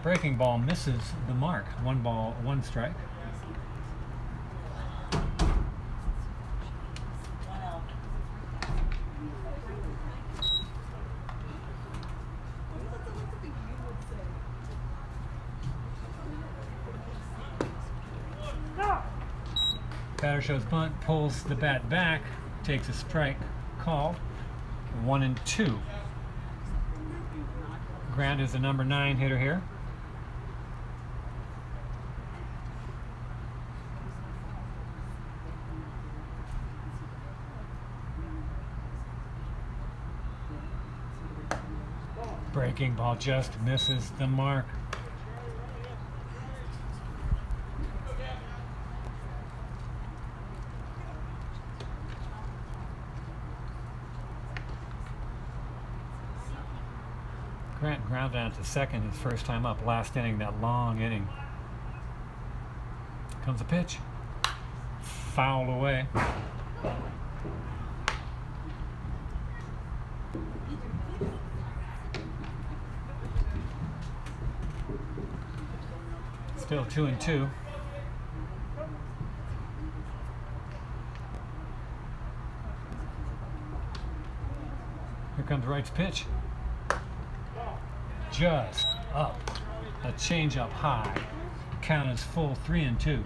[SPEAKER 2] breaking ball misses the mark. 1 ball, 1 strike.
[SPEAKER 1] One out.
[SPEAKER 2] Batter shows bunt, pulls the bat back, takes a strike, called. 1-2. Grant is the number 9 hitter here. Breaking ball just misses the mark. Grant grounded out to second his first time up, last inning, that long inning. Comes a pitch. Fouled away. Still 2-2. Here comes Wright's pitch. Just up. A change up high. Count is full 3-2.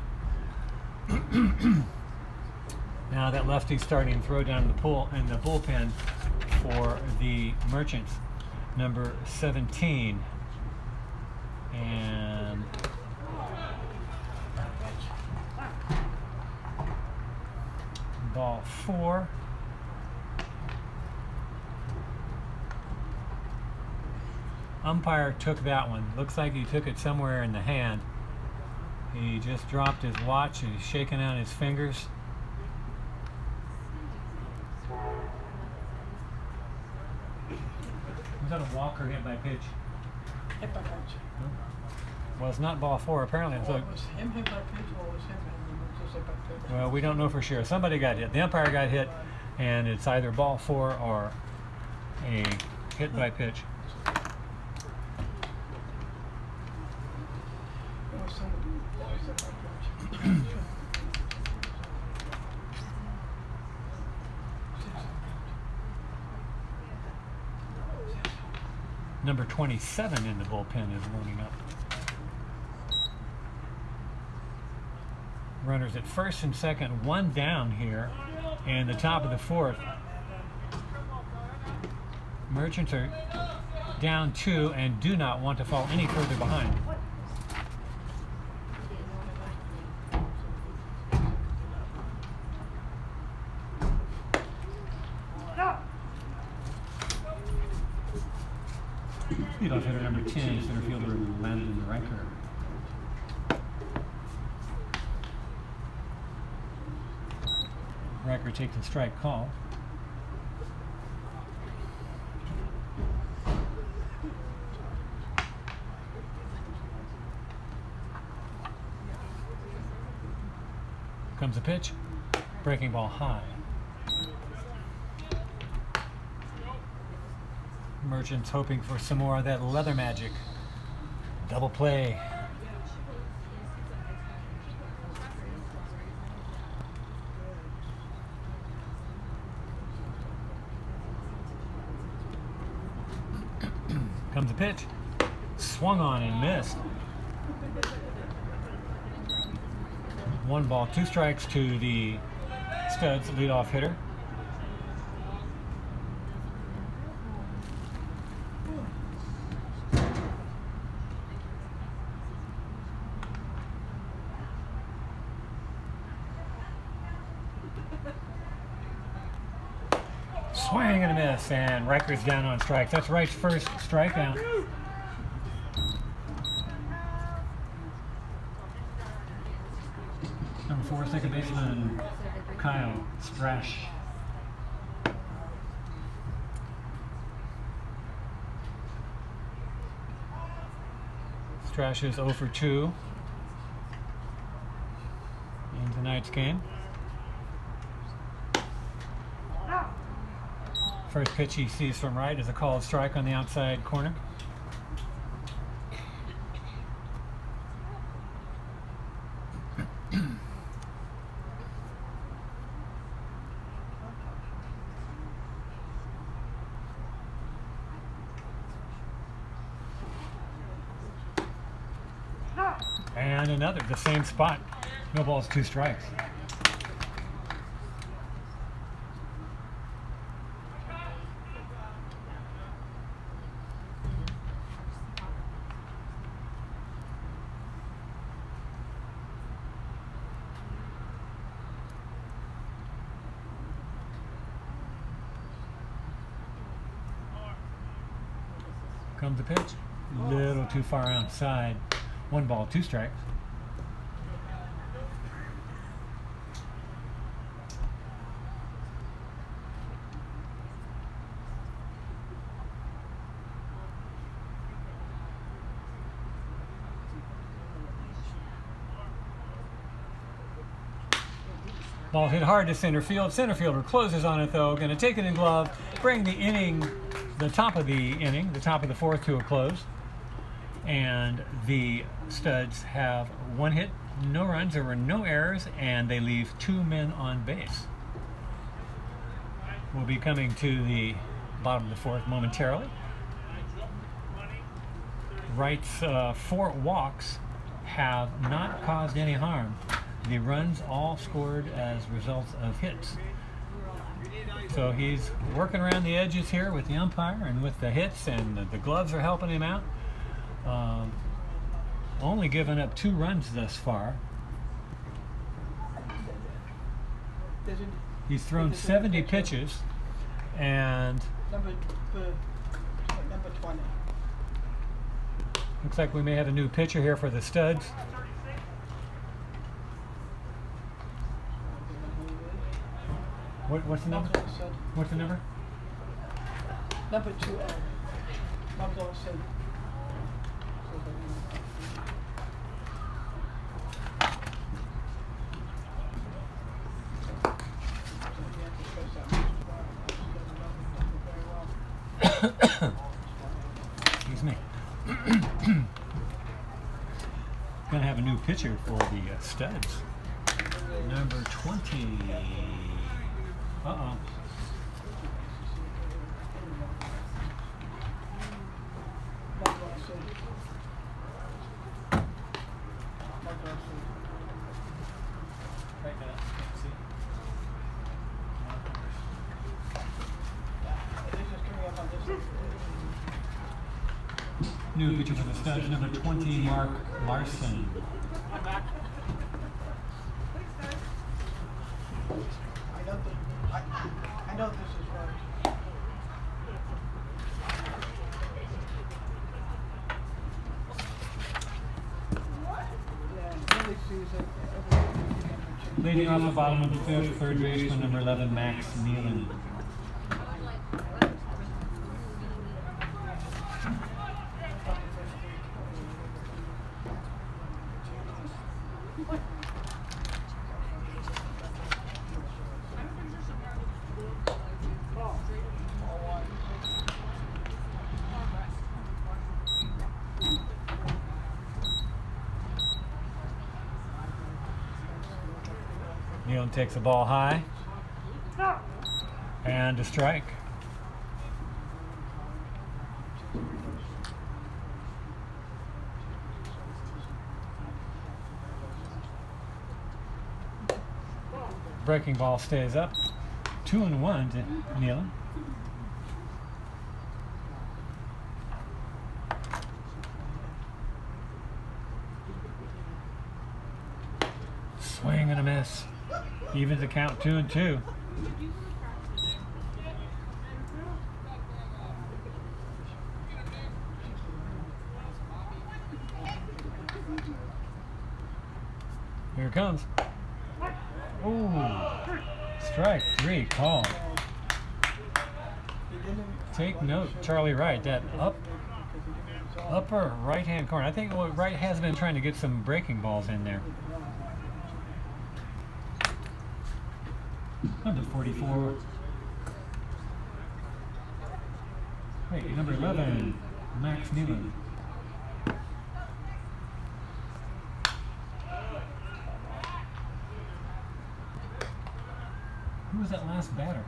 [SPEAKER 2] Now that lefty's starting to throw down the bullpen for the Merchants. Number 17. And ball 4. Umpire took that one. Looks like he took it somewhere in the hand. He just dropped his watch and he's shaking out his fingers. Was that a walk or hit by pitch?
[SPEAKER 1] Hit by pitch.
[SPEAKER 2] Well, it's not ball 4 apparently.
[SPEAKER 1] Or
[SPEAKER 2] So,
[SPEAKER 1] it was him hit by pitch, or it was him just hit by pitch.
[SPEAKER 2] well, we don't know for sure. Somebody got hit. The umpire got hit, and it's either ball 4 or a hit by pitch.
[SPEAKER 1] Or somebody that was hit by pitch.
[SPEAKER 2] Number 27 in the bullpen is warming up. Runners at first and second, 1 down here, and the top of the 4th. Merchants are down 2 and do not want to fall any further behind. Leadoff hitter number 10, center fielder Landon Riker. Riker takes a strike call. Comes a pitch. Breaking ball high. Merchants hoping for some more of that leather magic. Double play. Comes a pitch. Swung on and missed. 1 ball, 2 strikes to the Studs leadoff hitter. Swing and a miss, and Riker's down on strikes. That's Wright's first strikeout. Number 4, second baseman Kyle Strash. Strash is 0 for 2 in tonight's game. First pitch he sees from right is a called strike on the outside corner. And another, the same spot. No balls, 2 strikes. Comes the pitch. Little too far outside. 1 ball, 2 strikes. Ball hit hard to center field. Center fielder closes on it though. Going to take it in glove. Bring the inning, the top of the inning, the top of the 4th to a close. And the Studs have 1 hit, no runs. There were no errors, and they leave 2 men on base. We'll be coming to the bottom of the 4th momentarily. Wright's 4 walks have not caused any harm. The runs all scored as results of hits. So he's working around the edges here with the umpire and with the hits, and the gloves are helping him out. Only given up 2 runs thus far. He's thrown 70 pitches, and
[SPEAKER 1] Number 20.
[SPEAKER 2] looks like we may have a new pitcher here for the Studs. What's the number? What's the number?
[SPEAKER 1] Number 2. Mark Lawson.
[SPEAKER 2] Excuse me. Gonna have a new pitcher for the Studs. Number 20. Uh-oh. New pitcher for the Studs, number 20, Mark Larson.
[SPEAKER 1] I know this is right. Yeah, really sees it.
[SPEAKER 2] Leading off the bottom of the 5th, third baseman, number 11, Max Nealon. Nealon takes the ball high and a strike. Breaking ball stays up. 2-1 to Nealon. Swing and a miss. Evens the count 2-2. Here it comes. Ooh, strike 3 called. Take note, Charlie Wright, that upper right-hand corner. I think Wright has been trying to get some breaking balls in there. Number 44. Wait, number 11, Max Nealon. Who was that last batter?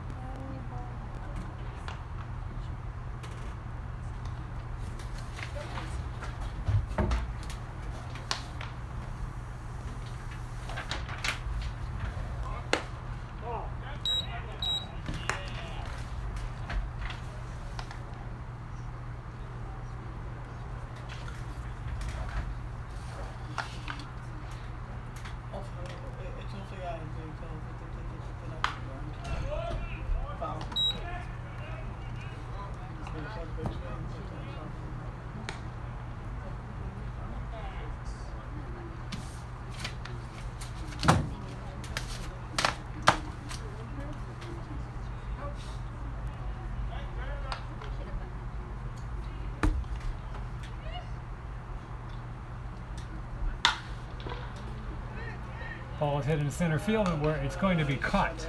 [SPEAKER 2] Ball is hit in center field, and where it's going to be caught.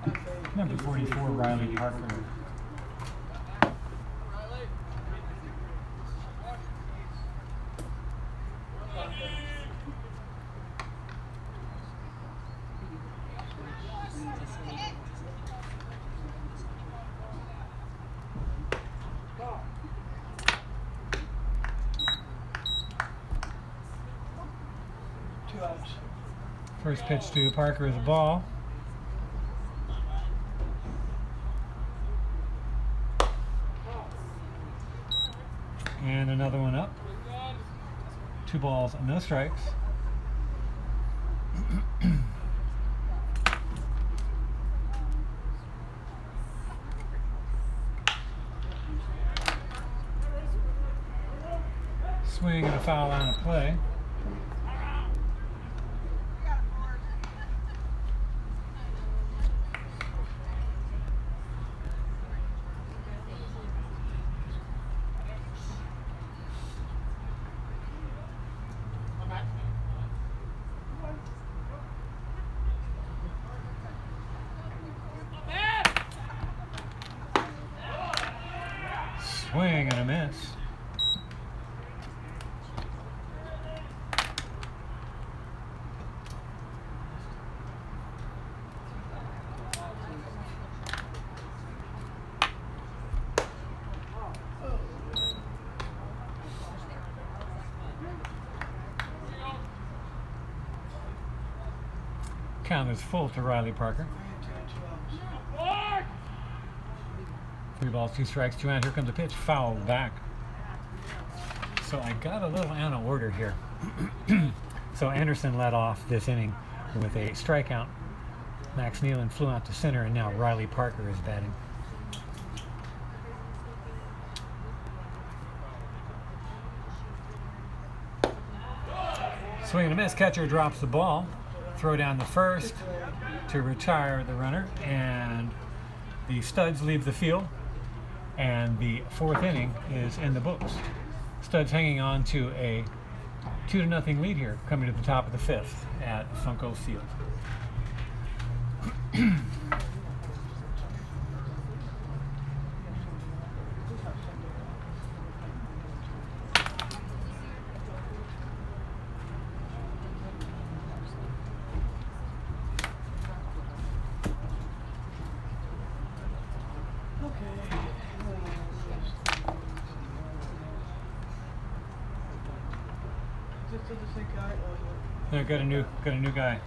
[SPEAKER 1] Okay.
[SPEAKER 2] Number 44, Riley Parker.
[SPEAKER 1] Two outs.
[SPEAKER 2] First pitch to Parker is a ball. And another one up. 2 balls, no strikes. Swing and a foul line of play. Swing and a miss. Count is full to Riley Parker. 3 balls, 2 strikes, 2 out. Here comes a pitch, fouled back. So I got a little out of order here. So Anderson led off this inning with a strikeout. Max Nealon flew out to center, and now Riley Parker is batting. Swing and a miss. Catcher drops the ball. Throw down the first to retire the runner, and the Studs leave the field, and the 4th inning is in the books. Studs hanging on to a 2-0 lead here, coming to the top of the 5th at Funko Field. No, got a new guy.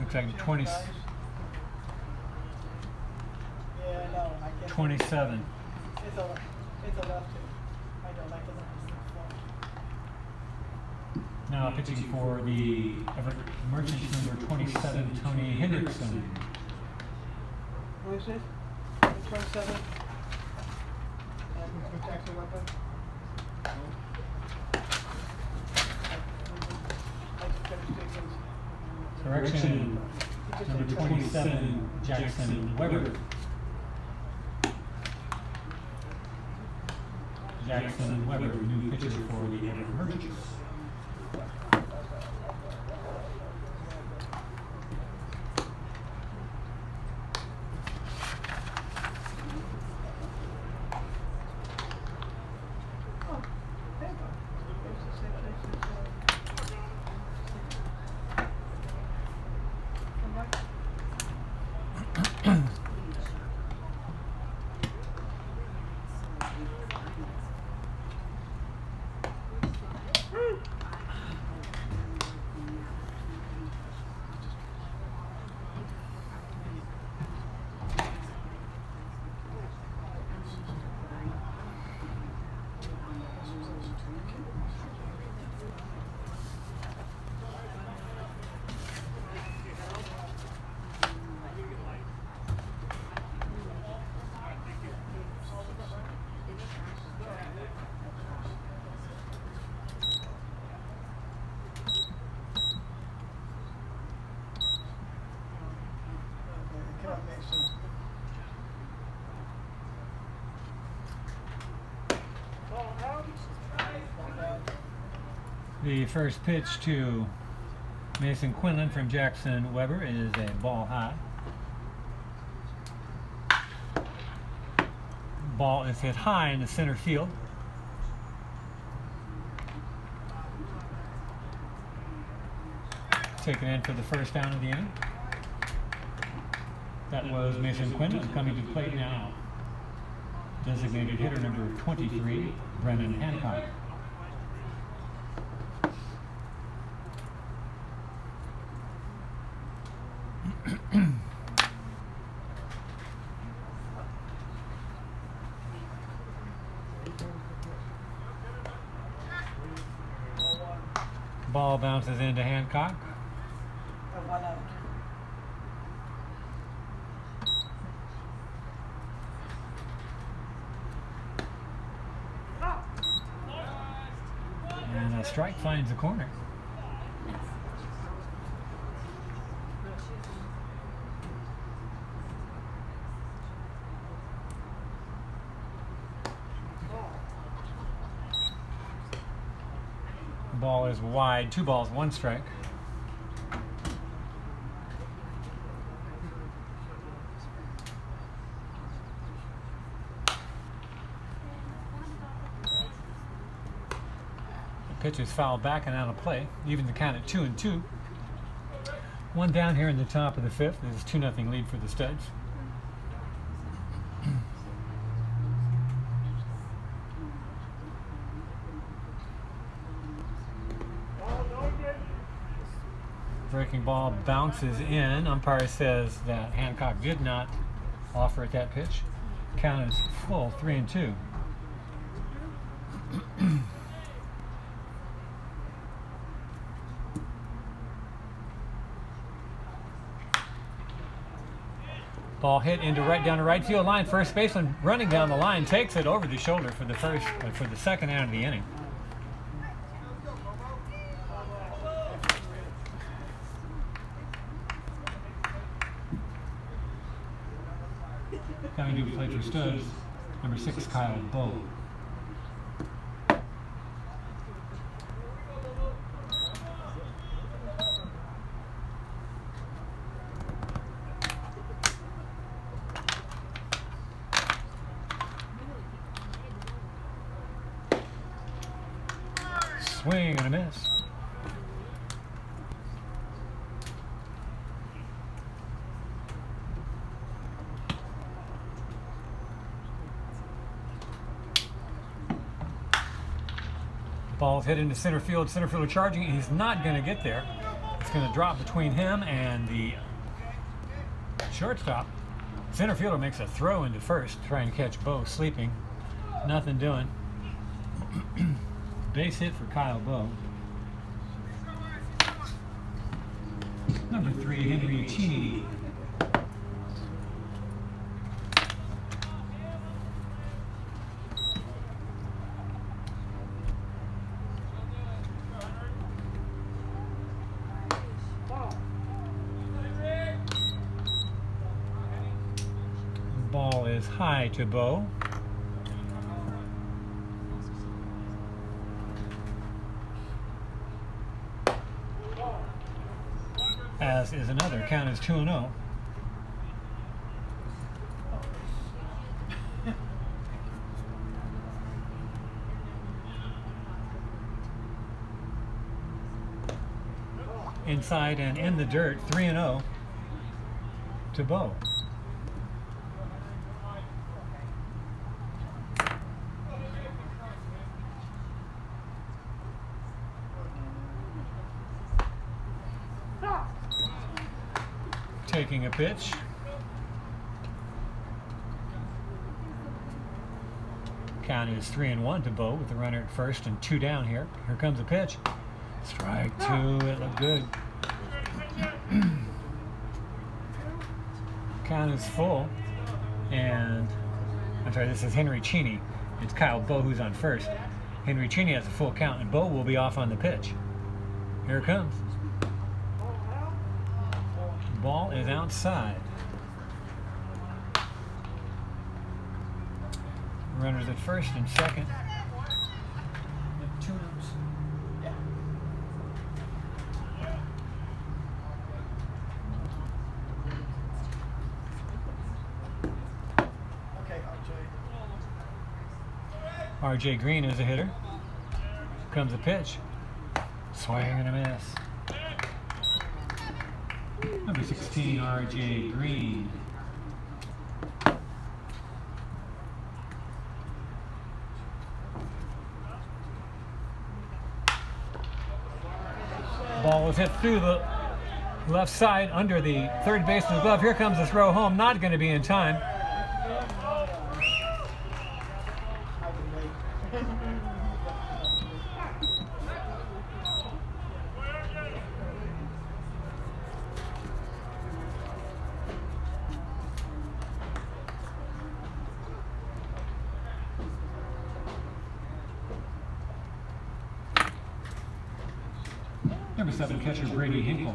[SPEAKER 2] Looks like 20,
[SPEAKER 1] Yeah, no, I guess
[SPEAKER 2] 27.
[SPEAKER 1] it's a lefty. I don't like the lefty.
[SPEAKER 2] Now pitching for the Everett Merchants, number 27, Tony Hendrickson.
[SPEAKER 1] Who is it? 27. And protect the weapon.
[SPEAKER 2] Correction, number 27, Jackson Weber. Jackson Weber, new pitcher for the Everett Merchants. The first pitch to Mason Quinlan from Jackson Weber is a ball high. Ball is hit high in the center field. Taken in for the first down of the inning. That was Mason Quinlan coming to the plate now. Designated hitter number 23, Brennan Hancock. Ball bounces into Hancock.
[SPEAKER 1] A 1 out.
[SPEAKER 2] And a strike finds the corner. Ball is wide, 2 balls, 1 strike. The pitch is fouled back and out of play, even the count at 2-2. 1 down here in the top of the 5th. There's a 2-0 lead for the Studs. Breaking ball bounces in. Umpire says that Hancock did not offer at that pitch. Count is full, 3-2. Ball hit into down the right field line. First baseman running down the line takes it over the shoulder for the second out of the inning. Coming to the plate for Studs, number 6, Kyle Bowe. Swing and a miss. Ball's hit into center field. Center fielder charging. He's not going to get there. It's going to drop between him and the shortstop. Center fielder makes a throw into first, trying to catch Bowe sleeping. Nothing doing. Base hit for Kyle Bowe. Number 3, Henry Cheney. Ball is high to Bowe. As is another. Count is 2-0. Inside and in the dirt, 3-0 to Bowe. Taking a pitch. Count is 3-1 to Bowe with the runner at first and 2 down here. Here comes a pitch. Strike 2. It looked good. Count is full. And I'm sorry, this is Henry Cheney. It's Kyle Bowe who's on first. Henry Cheney has a full count, and Bowe will be off on the pitch. Here it comes. Ball is outside. Runners at first and second. 2 outs.
[SPEAKER 1] Yeah.
[SPEAKER 2] R.J. Green is a hitter. Comes a pitch. Swing and a miss. Number 16, R.J. Green. Ball was hit through the left side under the third baseman's glove. Here comes the throw home. Not going to be in time. Number 7, catcher Brady Hinkle.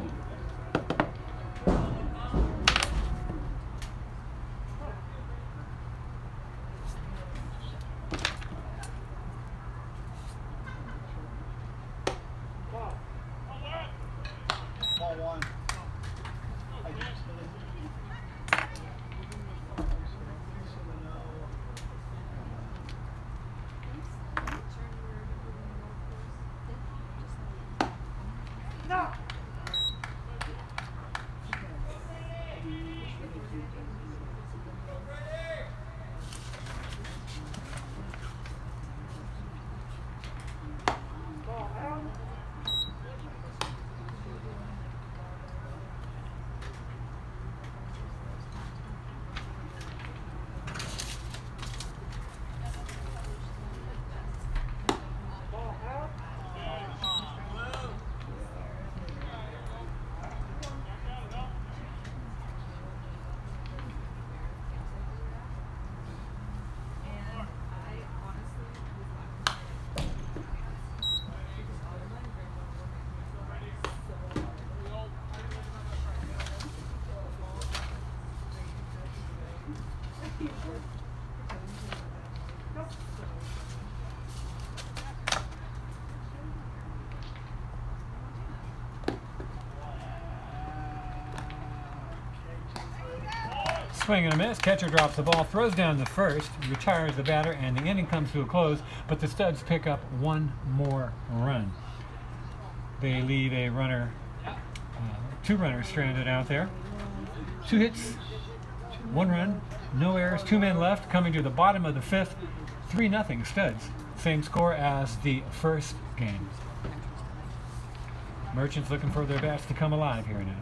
[SPEAKER 1] Ball one. I just hit it. No.
[SPEAKER 2] Swing and a miss. Catcher drops the ball, throws down the first, retires the batter, and the inning comes to a close. But the Studs pick up one more run. They leave a runner, two runners stranded out there. 2 hits, 1 run, no errors, 2 men left. Coming to the bottom of the 5th, 3-0 Studs. Same score as the first game. Merchants looking for their bats to come alive here now.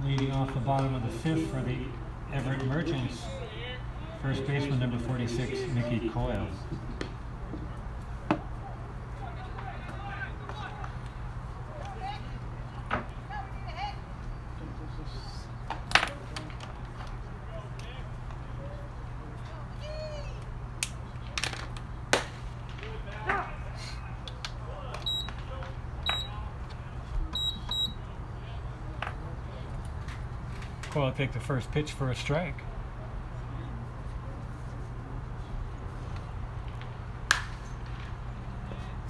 [SPEAKER 2] Leading off the bottom of the 5th for the Everett Merchants, first baseman number 46, Mickey Coyle. Coyle take the first pitch for a strike.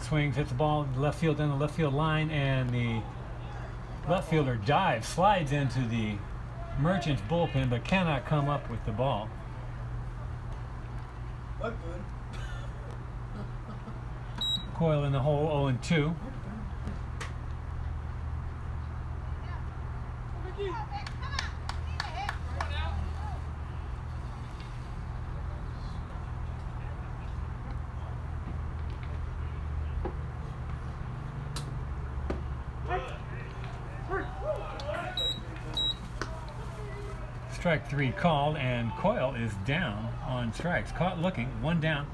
[SPEAKER 2] swings, hits the ball left field down the left field line, and the left fielder dives, slides into the Merchants bullpen, but cannot come up with the ball.
[SPEAKER 1] Look good.
[SPEAKER 2] Coyle in the hole, 0-2. Strike 3 called, and Coyle is down on strikes. Caught looking, 1 down.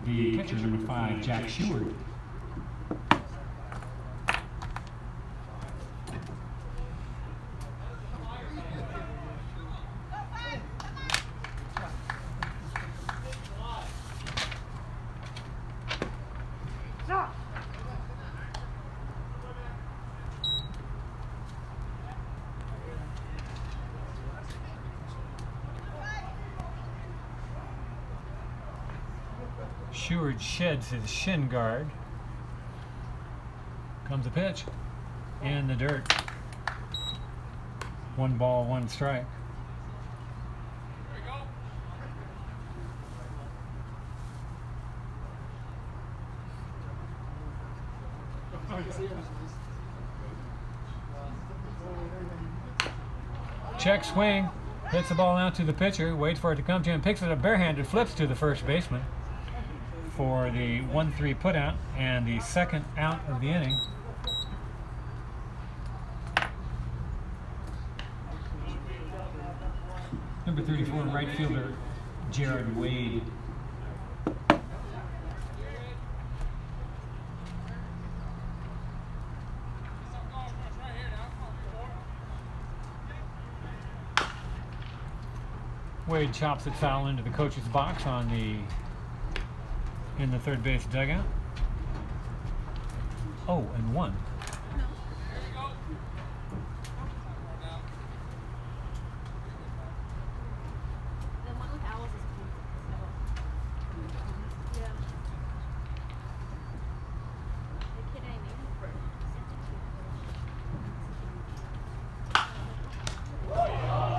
[SPEAKER 2] The pitcher, number 5, Jack Sheward. Sheward sheds his shin guard. Comes a pitch in the dirt. 1 ball, 1 strike. Check swing, hits the ball out to the pitcher, waits for it to come to him, picks it up barehanded, flips to the first baseman for the 1-3 putout and the second out of the inning. Number 34, right fielder Jared Wade. Wade chops it foul into the coach's box in the third base dugout. 0-1.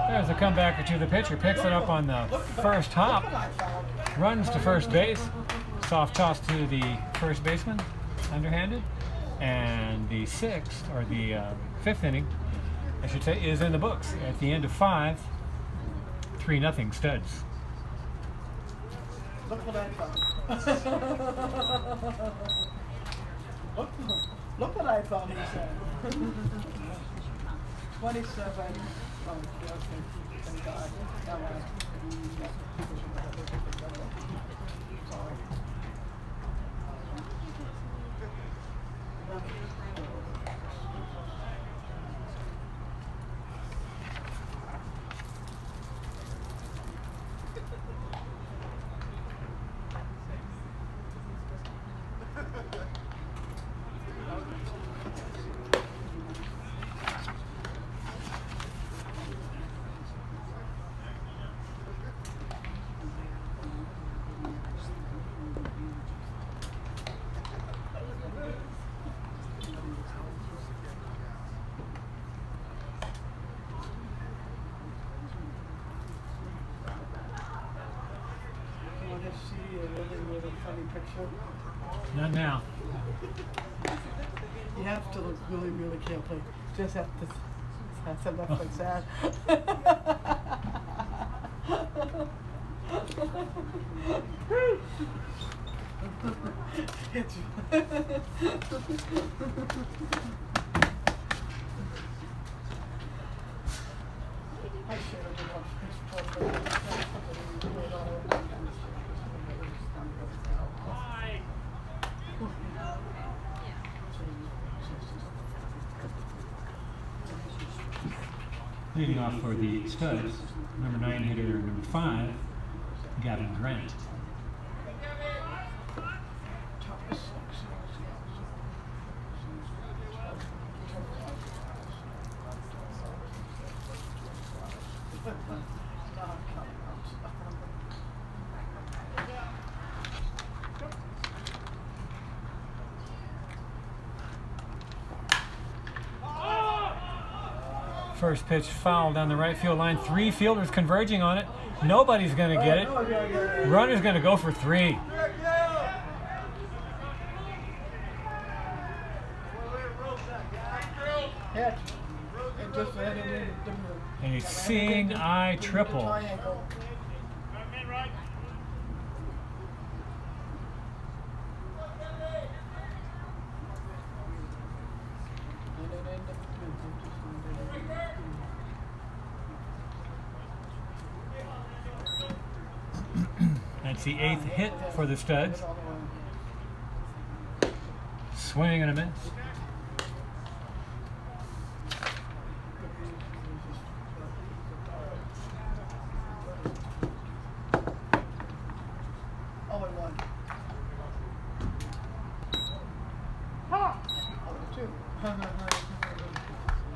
[SPEAKER 2] There's a comebacker to the pitcher, picks it up on the first hop, runs to first base, soft toss to the first baseman, underhanded, and the fifth inning, I should say, is in the books. At the end of 5, 3-0 Studs.
[SPEAKER 1] Look what I found. Look what I found, he said. 27. Oh, thank God.
[SPEAKER 2] Not now.
[SPEAKER 1] You have to look really, really carefully. Just have to set left like that.
[SPEAKER 2] Leading off for the Studs, number 9 hitter, number 5, Gavin Grant. First pitch foul down the right field line. 3 fielders converging on it. Nobody's going to get it. Runner's going to go for 3.
[SPEAKER 1] Catch. And just headed in the
[SPEAKER 2] A seeing eye triple.
[SPEAKER 1] triangle.
[SPEAKER 2] That's the 8th hit for the Studs. Swing and a miss.
[SPEAKER 1] Oh, and 1. Oh, 2.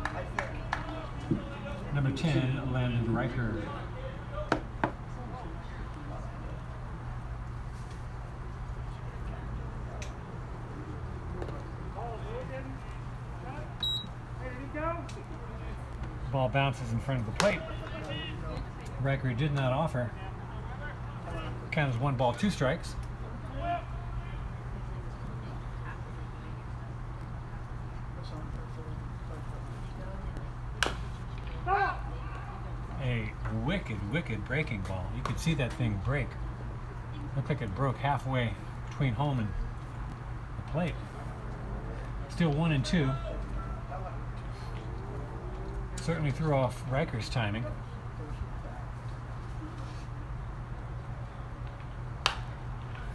[SPEAKER 1] I think.
[SPEAKER 2] Number 10, Landon Riker. Ball bounces in front of the plate. Riker did not offer. Count as 1 ball, 2 strikes. A wicked breaking ball. You could see that thing break. Looked like it broke halfway between home and the plate. Still 1 and 2. Certainly threw off Riker's timing.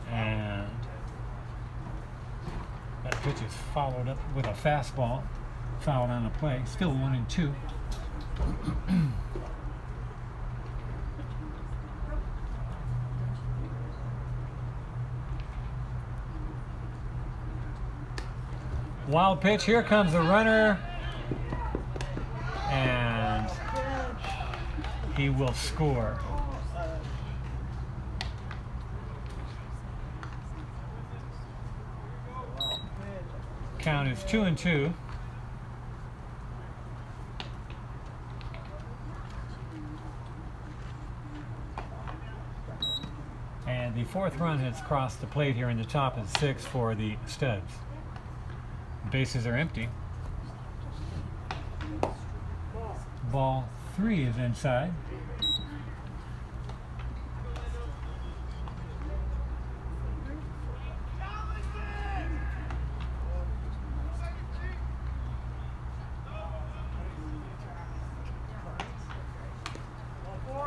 [SPEAKER 2] And that pitch is followed up with a fastball. Foul on the play. Still 1 and 2. Wild pitch. Here comes the runner. And he will score. Count is 2 and 2. And the 4th run has crossed the plate here in the top of 6 for the Studs. Bases are empty. Ball 3 is inside.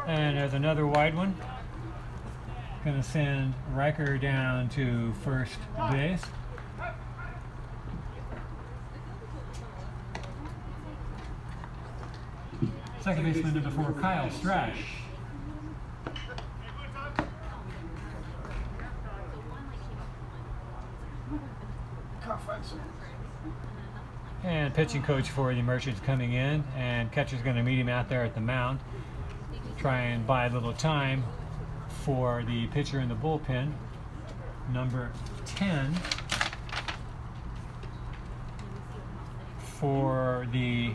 [SPEAKER 2] And there's another wide one. Gonna send Riker down to first base. Second baseman number 4, Kyle Strash. And pitching coach for the Merchants coming in, and catcher's going to meet him out there at the mound. Try and buy a little time for the pitcher in the bullpen, number 10, for the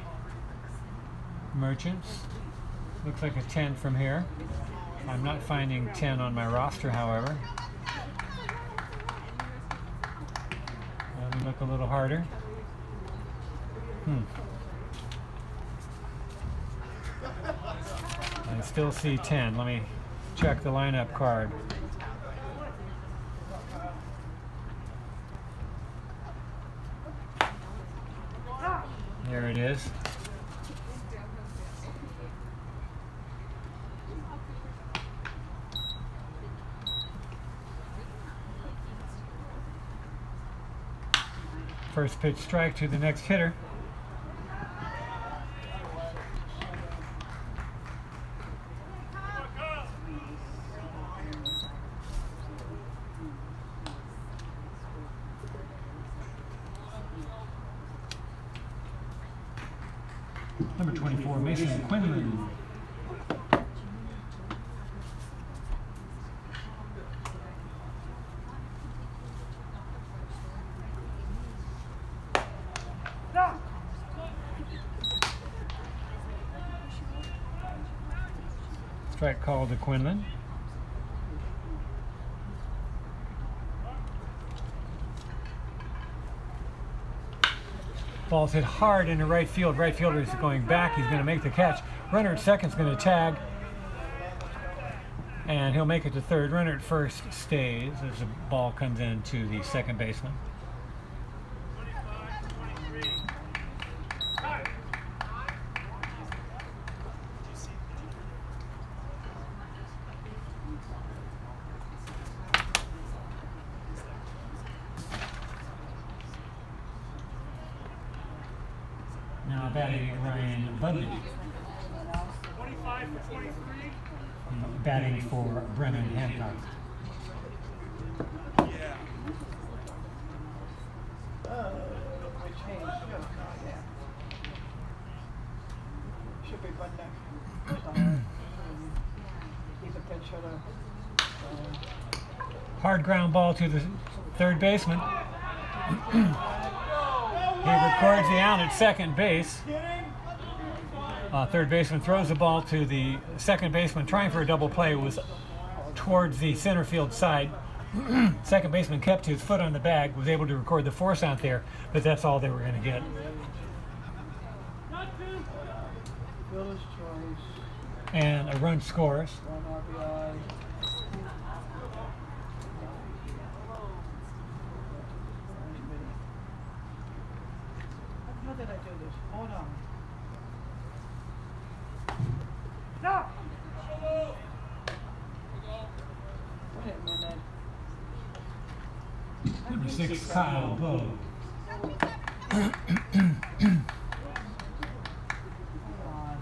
[SPEAKER 2] Merchants. Looks like a 10 from here. I'm not finding 10 on my roster, however. Let me look a little harder. I still see 10. Let me check the lineup card. There it is. First pitch strike to the next hitter. Number 24, Mason Quinlan. Strike call to Quinlan. Ball's hit hard into right field. Right fielder is going back. He's going to make the catch. Runner at second's going to tag. And he'll make it to third. Runner at first stays as the ball comes into the second baseman. Now batting Ryan Budley.
[SPEAKER 4] 25 for 23.
[SPEAKER 2] Batting for Brennan Hancock.
[SPEAKER 4] Yeah.
[SPEAKER 1] We changed. Oh, yeah. Should be Budnick. He's a pinch hitter.
[SPEAKER 2] Hard ground ball to the third baseman. He records the out at second base. Third baseman throws the ball to the second baseman, trying for a double play. It was towards the center field side. Second baseman kept his foot on the bag, was able to record the force out there, but that's all they were going to get.
[SPEAKER 1] Fielder's choice.
[SPEAKER 2] And a run scores.
[SPEAKER 1] 1 RBI. How did I do this? Hold on. No! Wait a minute.
[SPEAKER 2] Number 6, Kyle Bowe.
[SPEAKER 1] Hold on.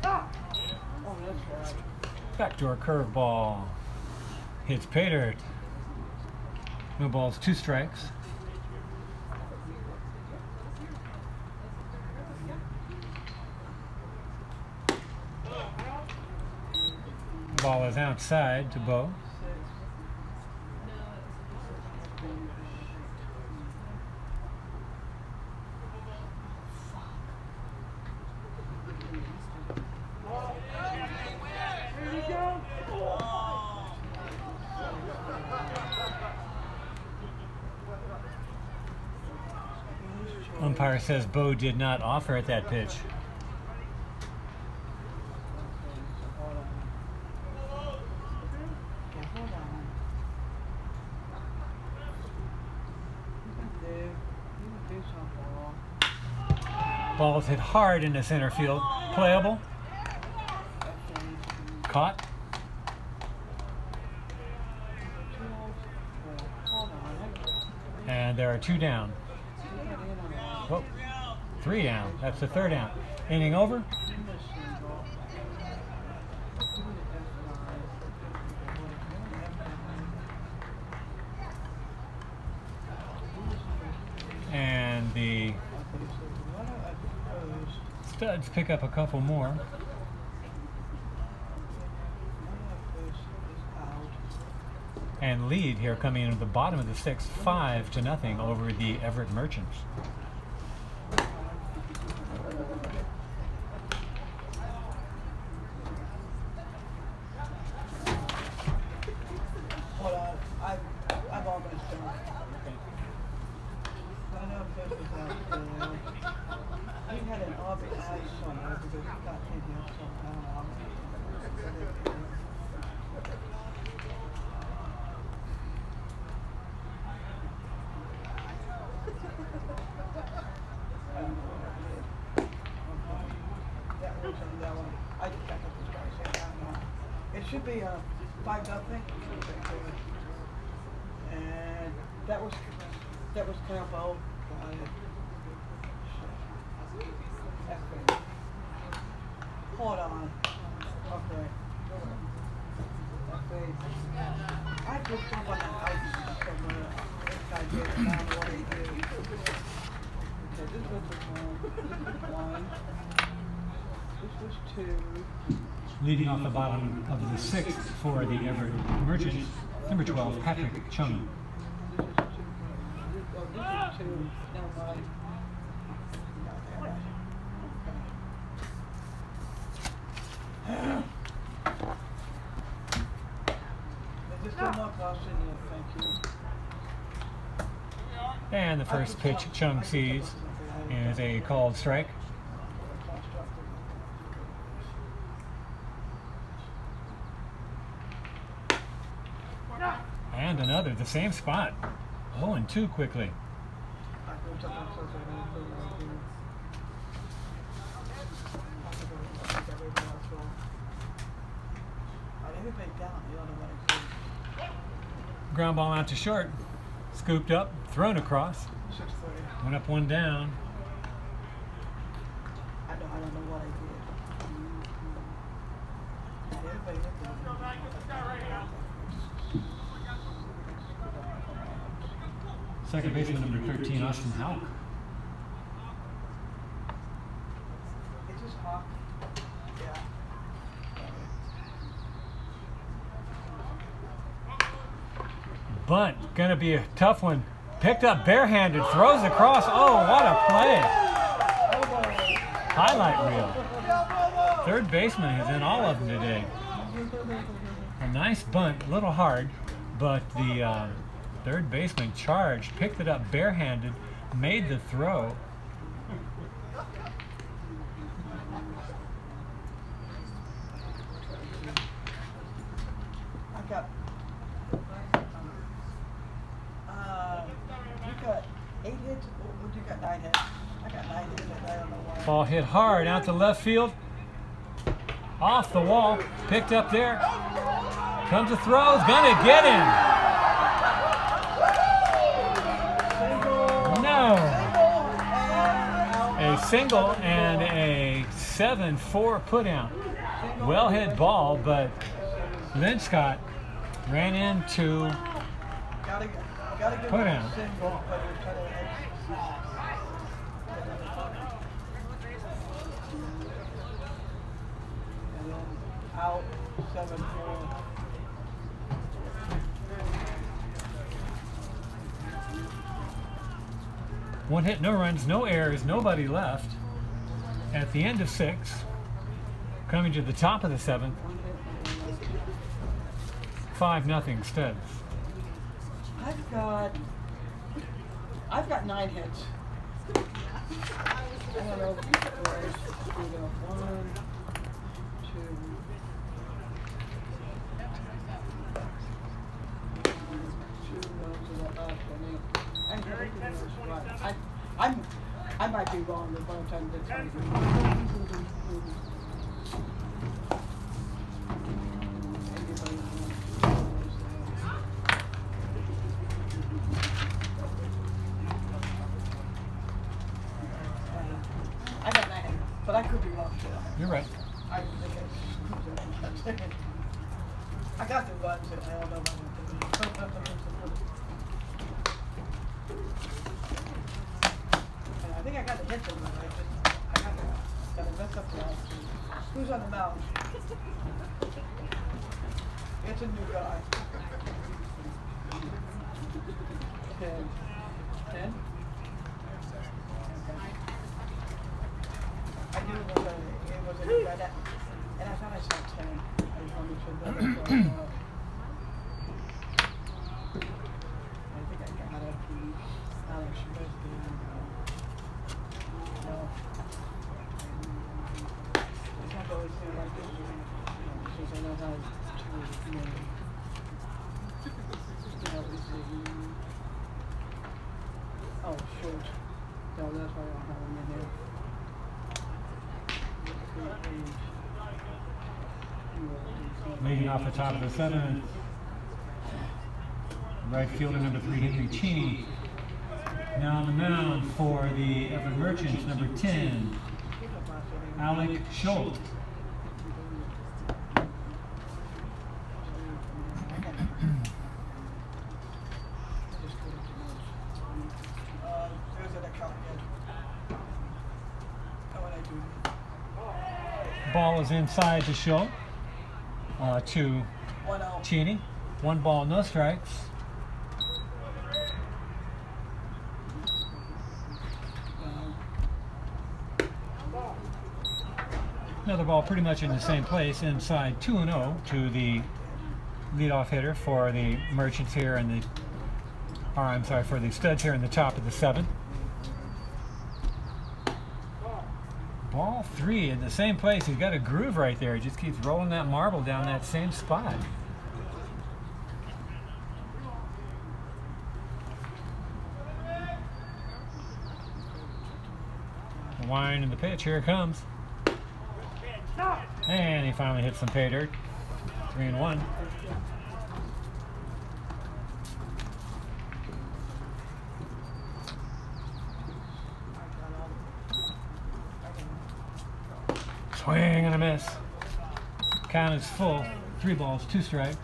[SPEAKER 1] Ah! Oh, that's right.
[SPEAKER 2] Backdoor curveball. Hits pay dirt. No balls, 2 strikes. Ball is outside to Bowe. Umpire says Bowe did not offer at that pitch. Ball is hit hard into center field. Playable. Caught. And there are 2 down. Whoa. 3 down. That's the 3rd down. Inning over. And the Studs pick up a couple more. And lead here coming into the bottom of the 6th, 5-0 over the Everett Merchants.
[SPEAKER 1] Hold on, I've almost done. I know if this is out there. He had an RBI somewhere because he got hit here somehow. That was on that one. I just got this guy saying that now. It should be 5-0. And that was Campbell. Hold on. Okay. I put someone out somewhere. This guy did it. I don't know what he did. Okay, this was the 1. This was 2.
[SPEAKER 2] Leading off the bottom of the 6th for the Everett Merchants, number 12, Patrick Chung.
[SPEAKER 1] This is 2. Oh, this is 2. Never mind. There's still more calls in here, thank you.
[SPEAKER 2] And the first pitch Chung sees is a called strike. And another, the same spot. 0-2 quickly. Ground ball out to short. Scooped up, thrown across. Went up, one down.
[SPEAKER 1] I don't know what I did.
[SPEAKER 2] Second baseman number 13, Austin Houck.
[SPEAKER 1] It's just hot. Yeah.
[SPEAKER 2] Bunt, gonna be a tough one. Picked up barehanded, throws across. Oh, what a play! Highlight reel. Third baseman is in all of them today. A nice bunt, a little hard, but the third baseman charged, picked it up barehanded, made the throw.
[SPEAKER 1] I got. You got 8 hits. What you got? 9 hits. I got 9 hits. I don't know why.
[SPEAKER 2] Ball hit hard out to left field. Off the wall, picked up there. Comes a throw, gonna get him. No. A single and a 7-4 put-out. Well hit ball, but Linscott ran into
[SPEAKER 1] Gotta give
[SPEAKER 2] put
[SPEAKER 1] him
[SPEAKER 2] out.
[SPEAKER 1] a single, but you're trying to and then out 7-4.
[SPEAKER 2] One hit, no runs, no errors, nobody left. At the end of 6, coming to the top of the 7th, 5-0 Studs.
[SPEAKER 1] I've got 9 hits. I don't know. 1, 2. 2 I might be wrong the one time that's I got 9, but I could be wrong too.
[SPEAKER 2] You're right.
[SPEAKER 1] I think I got the ones that I don't know about I think I got the hits in them. I got to mess up the last 2. Who's on the mound? It's a new guy. 10. 10? I knew it was a new guy, and I thought I saw 10. I just wanted to make sure that was I think I got it. Alex Schmidt. No. It's not always been like this, since I know how to, oh, shoot. No, that's why I don't have him in here.
[SPEAKER 2] Leading off the top of the 7th, right fielder number 3, Henry Cheney. Now on the mound for the Everett Merchants, number 10, Alec Schultz.
[SPEAKER 1] There's an account yet. Oh, what I do.
[SPEAKER 2] Ball is inside to Schultz, to
[SPEAKER 1] 1-0.
[SPEAKER 2] Cheney. 1 ball, no strikes. Another ball pretty much in the same place, inside 2-0 to the leadoff hitter for the Merchants here in the, or I'm sorry, for the Studs here in the top of the 7th. Ball 3 in the same place. He's got a groove right there. He just keeps rolling that marble down that same spot. The wind and the pitch. Here it comes. And he finally hits some pay dirt. 3-1. Swing and a miss. Count is full. 3 balls, 2 strikes.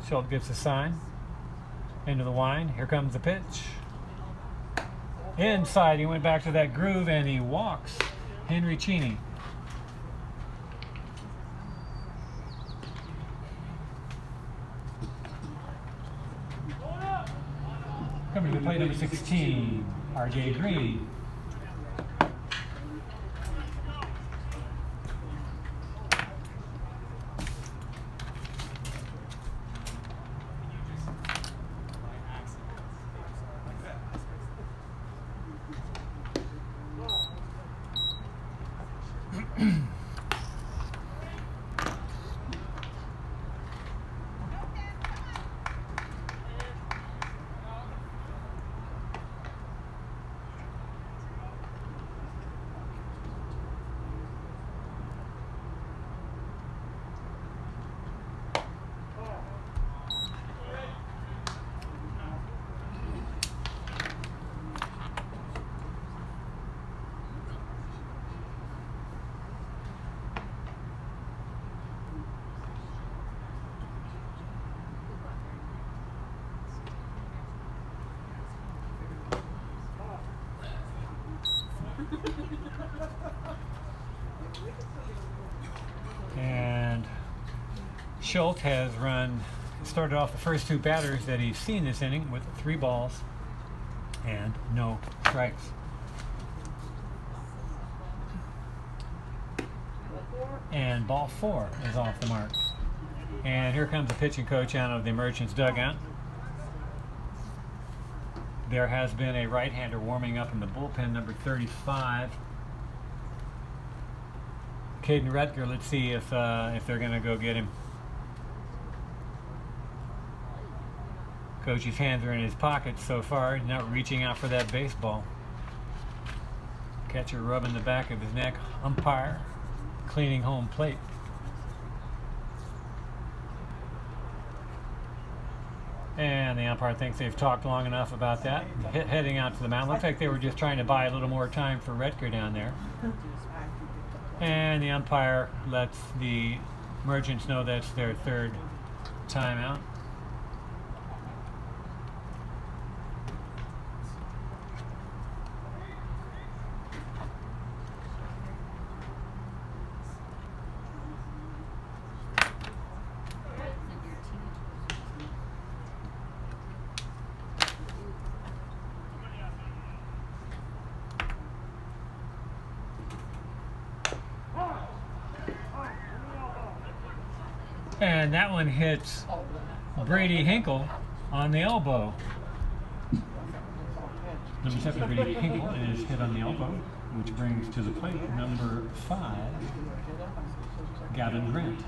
[SPEAKER 2] Schultz gives a sign. Into the wind. Here comes the pitch. Inside, he went back to that groove and he walks. Henry Cheney. Coming to the plate, number 16, R.J. Green. And Schultz has started off the first 2 batters that he's seen this inning with 3 balls and no strikes. And ball 4 is off the mark. And here comes the pitching coach out of the Merchants dugout. There has been a right-hander warming up in the bullpen, number 35. Caden Rutger, let's see if they're going to go get him. Coach's hands are in his pockets so far. He's not reaching out for that baseball. Catcher rubbing the back of his neck. Umpire cleaning home plate. And the umpire thinks they've talked long enough about that. Heading out to the mound. Looks like they were just trying to buy a little more time for Rutger down there. And the umpire lets the Merchants know that's their 3rd timeout. And that one hits Brady Hinkle on the elbow. Number 7, Brady Hinkle, is hit on the elbow, which brings to the plate number 5, Gavin Grant.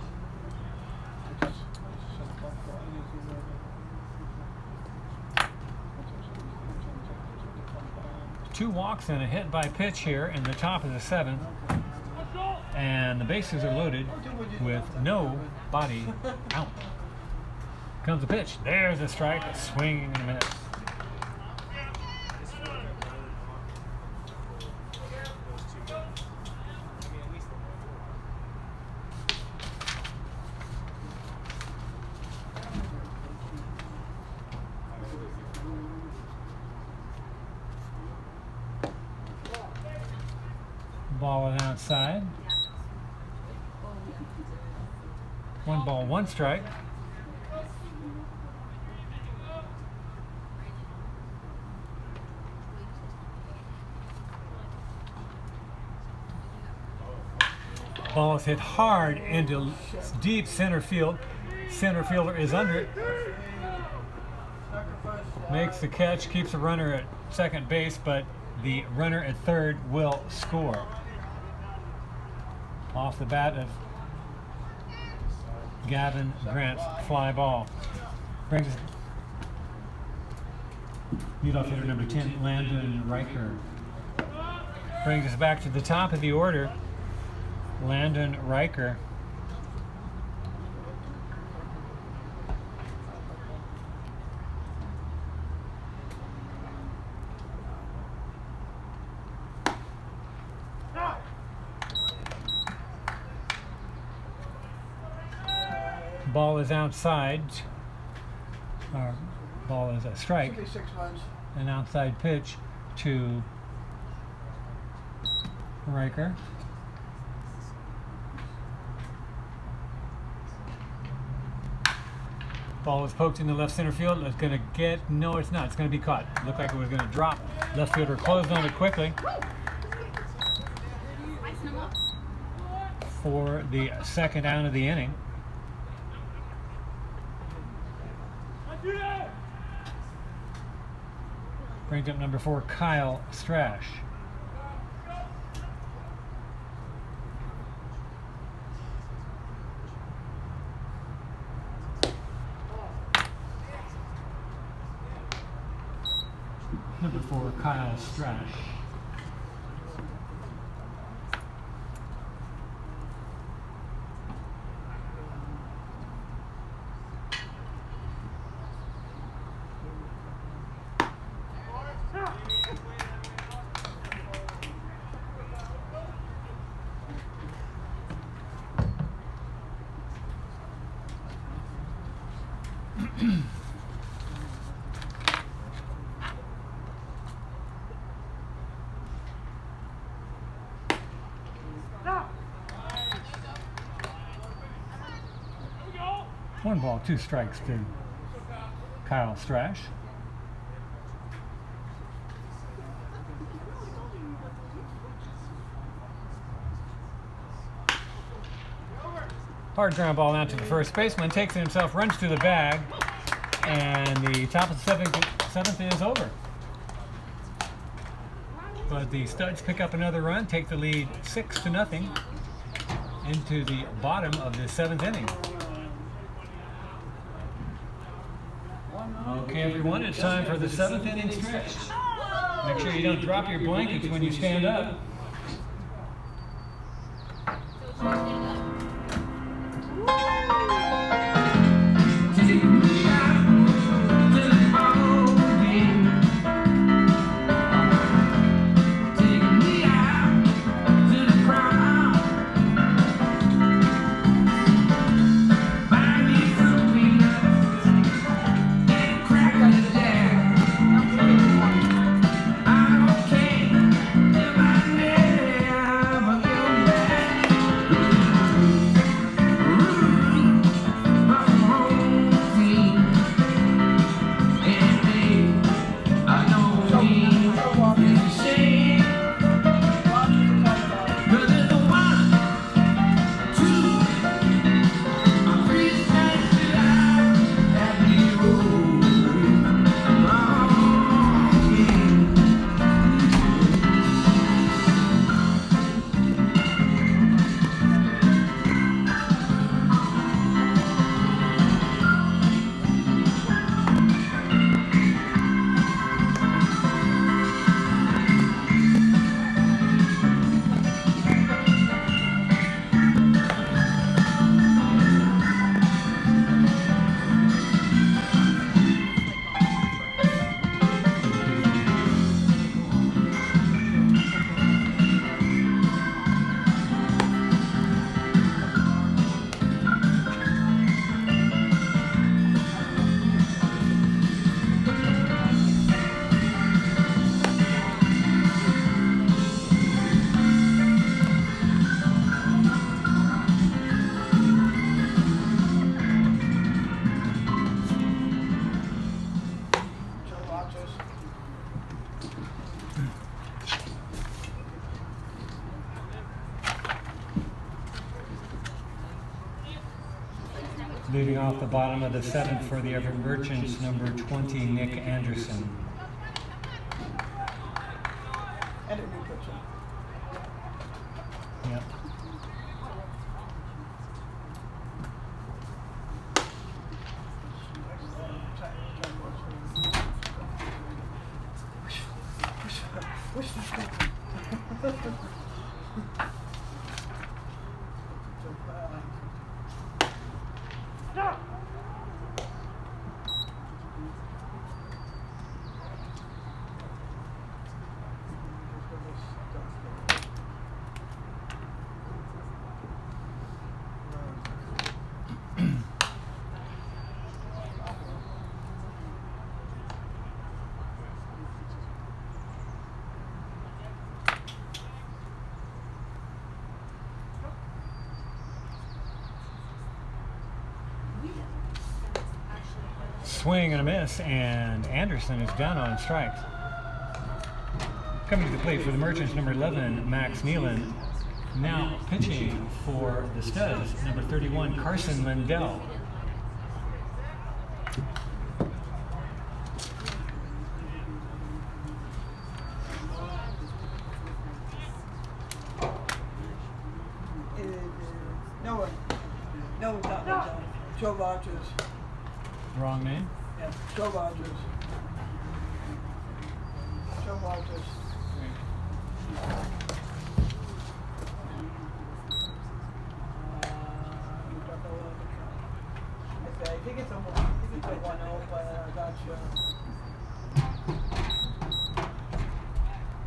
[SPEAKER 2] Two walks and a hit by pitch here in the top of the 7th. And the bases are loaded with nobody out. Comes the pitch. There's a strike. Swinging and a miss. Ball is outside. 1 ball, 1 strike. Ball is hit hard into deep center field. Center fielder is under it. Makes the catch, keeps the runner at second base, but the runner at third will score. Off the bat of Gavin Grant's fly ball. Brings us leadoff hitter number 10, Landon Riker. Brings us back to the top of the order. Landon Riker. Ball is outside. Ball is a strike.
[SPEAKER 1] Should be 6 runs.
[SPEAKER 2] An outside pitch to Riker. Ball is poked in the left center field. It's going to get, no, it's not. It's going to be caught. Looked like it was going to drop. Left fielder closed on it quickly for the second out of the inning. Brings up number 4, Kyle Strash. Number 4, Kyle Strash. One ball, 2 strikes to Kyle Strash. Hard ground ball out to the first baseman, takes it himself, runs to the bag, and the top of the seventh is over. But the Studs pick up another run, take the lead 6-0 into the bottom of the 7th inning. Okay, everyone, it's time for the 7th inning stretch. Make sure you don't drop your blankets when you stand up. Leading off the bottom of the 7th for the Everett Merchants, number 20, Nick Anderson.
[SPEAKER 1] And a new pitcher.
[SPEAKER 2] Yep.
[SPEAKER 1] Wish for
[SPEAKER 4] Stop.
[SPEAKER 2] Swing and a miss, and Anderson is down on strikes. Coming to the plate for the Merchants, number 11, Max Nealon. Now pitching for the Studs, number 31, Carson Lindell.
[SPEAKER 1] No, not Lindell. Joe Rogers.
[SPEAKER 2] Wrong name?
[SPEAKER 1] Yeah, Joe Rogers. Joe Rogers. I think it's a 1-0, but I'm not sure.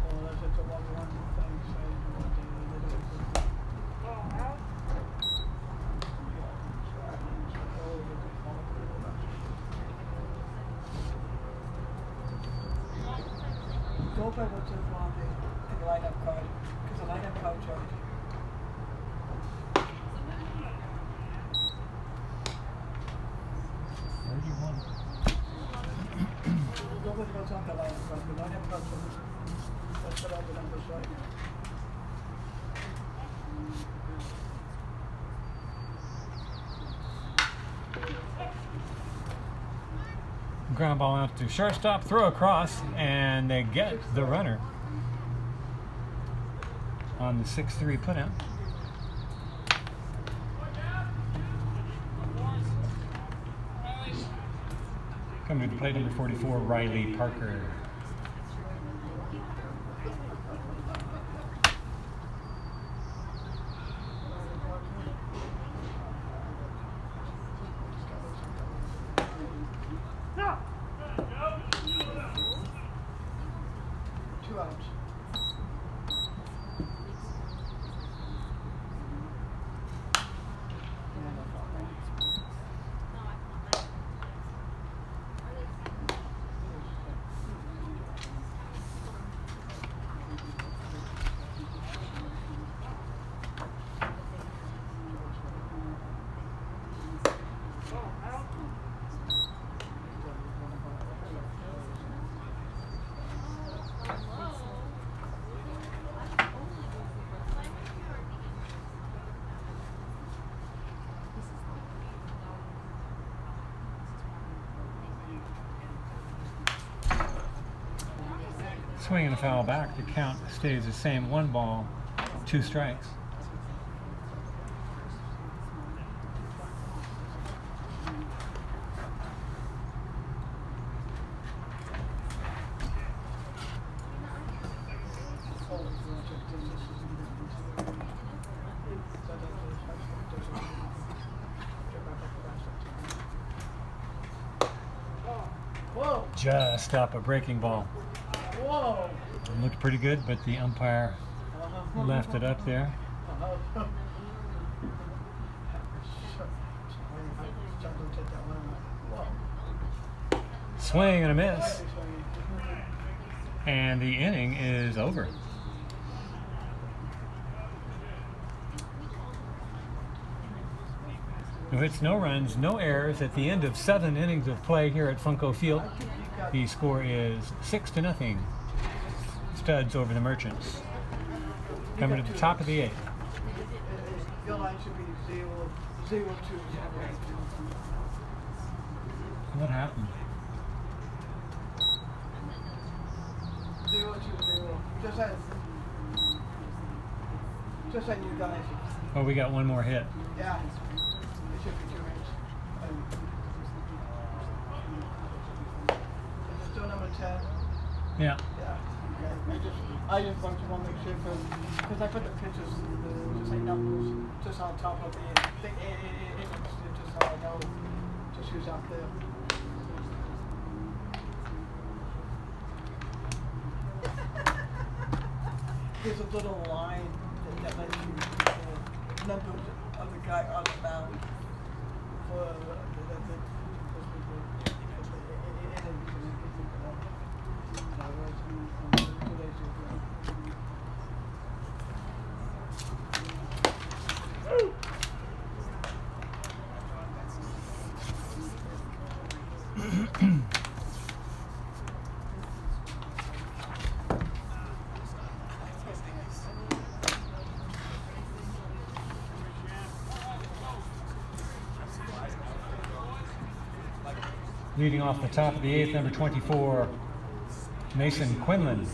[SPEAKER 1] Oh, that's just a 1-1 thing, so I don't know what they did.
[SPEAKER 4] Ball out.
[SPEAKER 1] Go by what's on the lineup card, because the lineup card chart. Go with what's on the lineup card. The lineup card, that's what all the numbers right.
[SPEAKER 2] Ground ball out to shortstop, throw across, and they get the runner on the 6-3 putout. Coming to the plate, number 44, Riley Parker.
[SPEAKER 4] Stop.
[SPEAKER 1] 2 outs.
[SPEAKER 4] Ball out.
[SPEAKER 2] Swing and a foul back. The count stays the same. 1 ball, 2 strikes.
[SPEAKER 1] Whoa!
[SPEAKER 2] Just up a breaking ball.
[SPEAKER 1] Whoa!
[SPEAKER 2] It looked pretty good, but the umpire left it up there. Swing and a miss, and the inning is over. No hits, no runs, no errors at the end of 7 innings of play here at Funko Field. The score is 6-0. Studs over the Merchants. Coming to the top of the 8th.
[SPEAKER 1] Your line should be 0, 0-2.
[SPEAKER 2] What happened?
[SPEAKER 1] 0-2-0. Just like you guys.
[SPEAKER 2] Oh, we got one more hit.
[SPEAKER 1] Yeah. It should be 2 hits. Is it still number 10?
[SPEAKER 2] Yeah.
[SPEAKER 1] Yeah. Okay. I just want to make sure because I put the pictures, just like numbers, just on top of the just so I know just who's out there. There's a little line that lets you the numbers of the guy on the mound for
[SPEAKER 2] Leading off the top of the 8th, number 24, Mason Quinlan.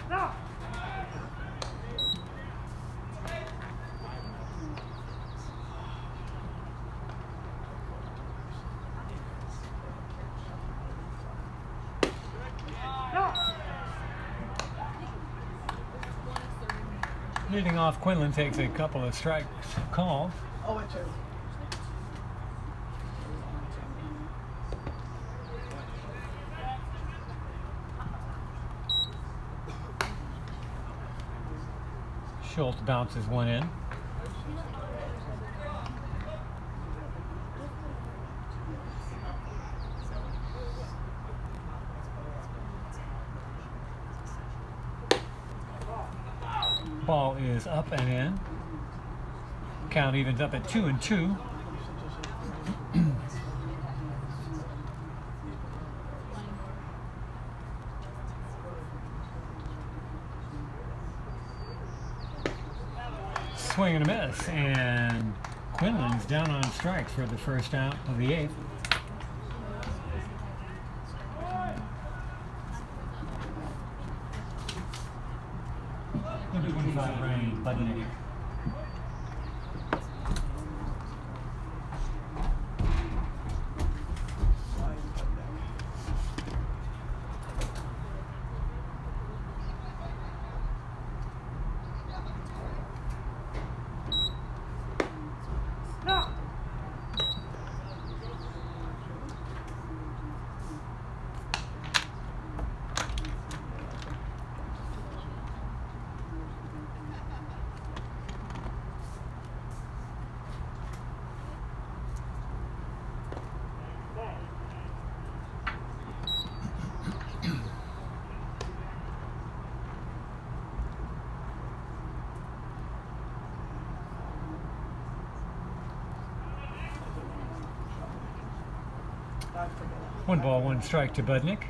[SPEAKER 4] No. No.
[SPEAKER 2] Leading off, Quinlan takes a couple of strikes called.
[SPEAKER 1] 0-2.
[SPEAKER 2] Schultz bounces one in. Ball is up and in. Count evens up at 2-2. Swing and a miss, and Quinlan's down on strikes for the first out of the 8th. Number 25, Ryan Budnick.
[SPEAKER 4] No.
[SPEAKER 2] One ball, one strike to Budnick.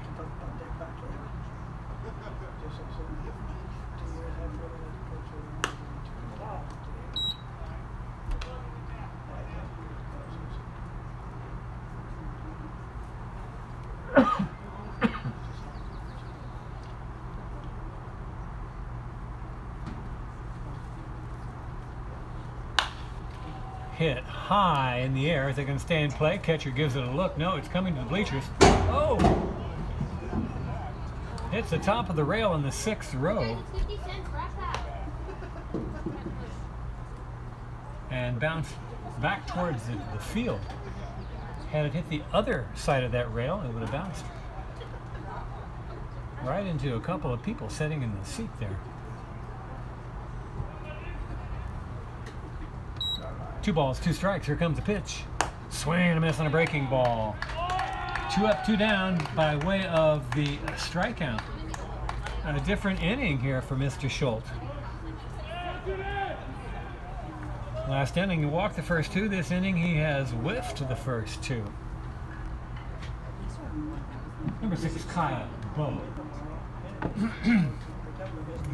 [SPEAKER 2] Hit high in the air. Is it going to stay in play? Catcher gives it a look. No, it's coming to the bleachers. Oh! Hits the top of the rail in the 6th row. And bounced back towards the field. Had it hit the other side of that rail, it would have bounced right into a couple of people sitting in the seat there. 2 balls, 2 strikes. Here comes the pitch. Swing and a miss on a breaking ball. 2 up, 2 down by way of the strikeout. A different inning here for Mr. Schultz. Last inning, he walked the first two. This inning, he has whiffed the first two. Number 6, Kyle Bowe.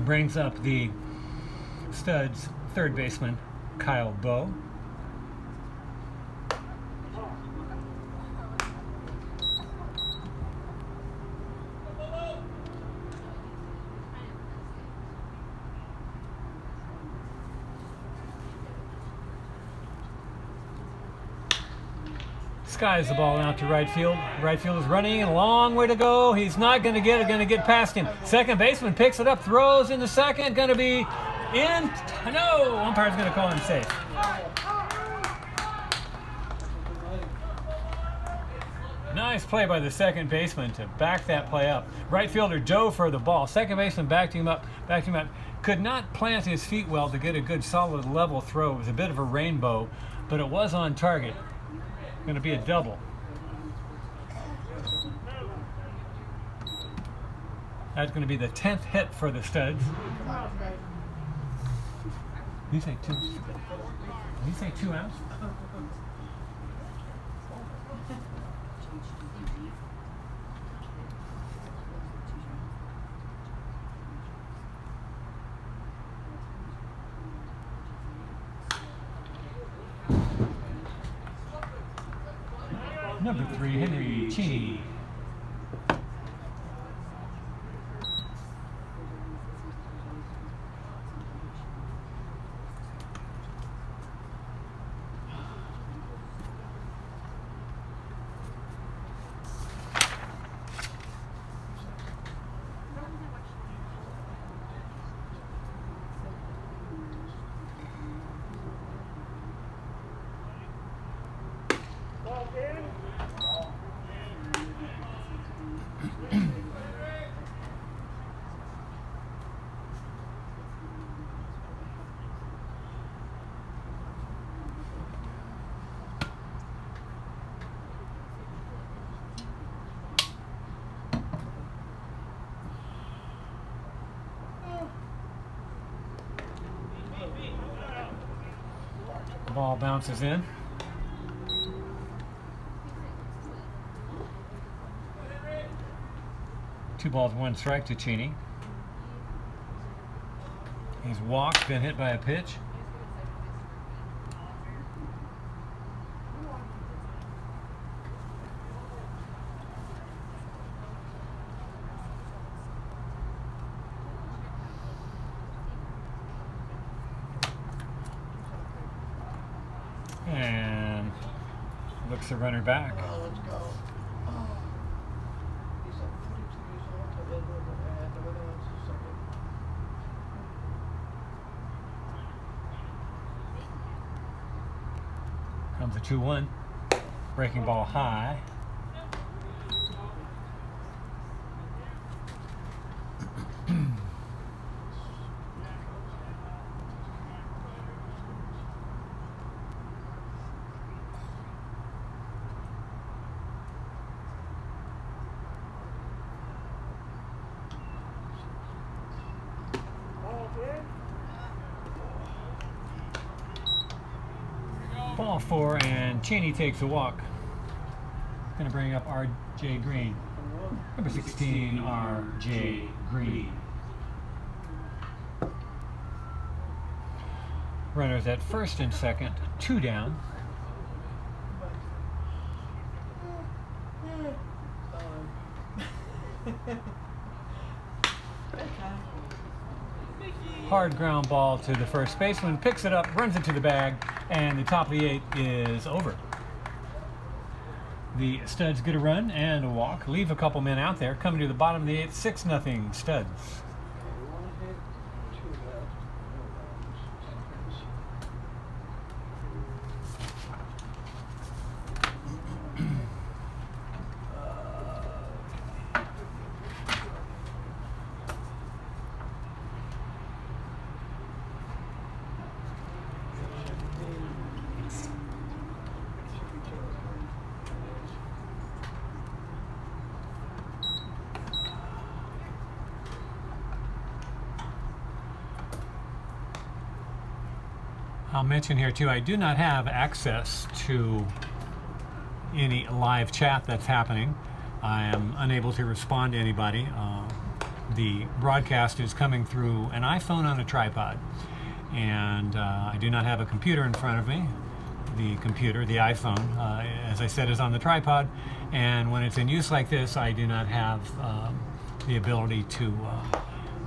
[SPEAKER 2] Brings up the Studs' third baseman, Kyle Bowe. Skies the ball out to right field. Right field is running, a long way to go. He's not going to get it, going to get past him. Second baseman picks it up, throws into second, going to be in. No, umpire's going to call him safe. Nice play by the second baseman to back that play up. Right fielder dove for the ball. Second baseman backed him up. Could not plant his feet well to get a good solid level throw. It was a bit of a rainbow, but it was on target. Going to be a double. That's going to be the 10th hit for the Studs. You say 2? You say 2 outs? Number 3, Henry Cheney.
[SPEAKER 4] Ball game.
[SPEAKER 2] Ball bounces in. Two balls, 1 strike to Cheney. He's walked, been hit by a pitch. And looks the runner back.
[SPEAKER 1] Oh, let's go. Oh. He's like 42 years old. I didn't know that. The other one's the second.
[SPEAKER 2] Comes a 2-1. Breaking ball high.
[SPEAKER 4] Ball game.
[SPEAKER 2] Ball 4, and Cheney takes a walk. Going to bring up R.J. Green. Number 16, R.J. Green. Runners at first and second, 2 down. Hard ground ball to the first baseman, picks it up, runs it to the bag, and the top of the 8th is over. The Studs get a run and a walk, leave a couple men out there. Coming to the bottom of the 8th, 6-0 Studs. I'll mention here too, I do not have access to any live chat that's happening. I am unable to respond to anybody. The broadcast is coming through an iPhone on a tripod, and I do not have a computer in front of me. The computer, the iPhone, as I said, is on the tripod, and when it's in use like this, I do not have the ability to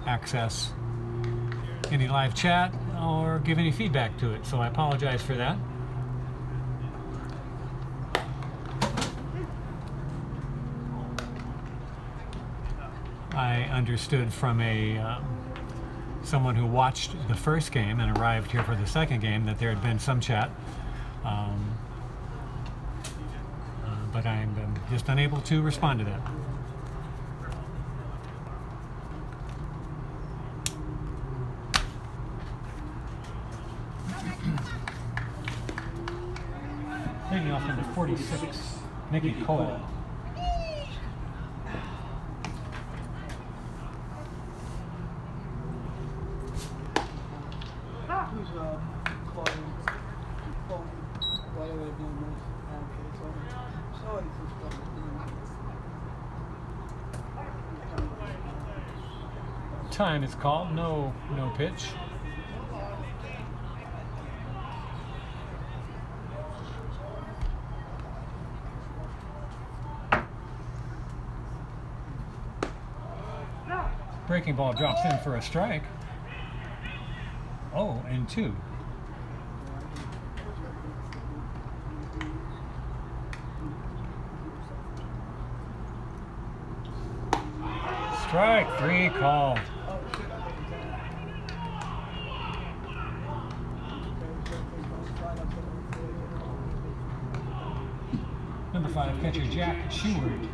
[SPEAKER 2] access any live chat or give any feedback to it, so I apologize for that. I understood from someone who watched the first game and arrived here for the second game that there had been some chat, but I'm just unable to respond to that. Leading off number 46, Nikki Coyle.
[SPEAKER 1] Who's calling, whatever his name is. Okay, so it's just
[SPEAKER 2] Time is called, no pitch. Breaking ball drops in for a strike. 0-2. Strike 3 called. Number 5 catcher Jack Sheward.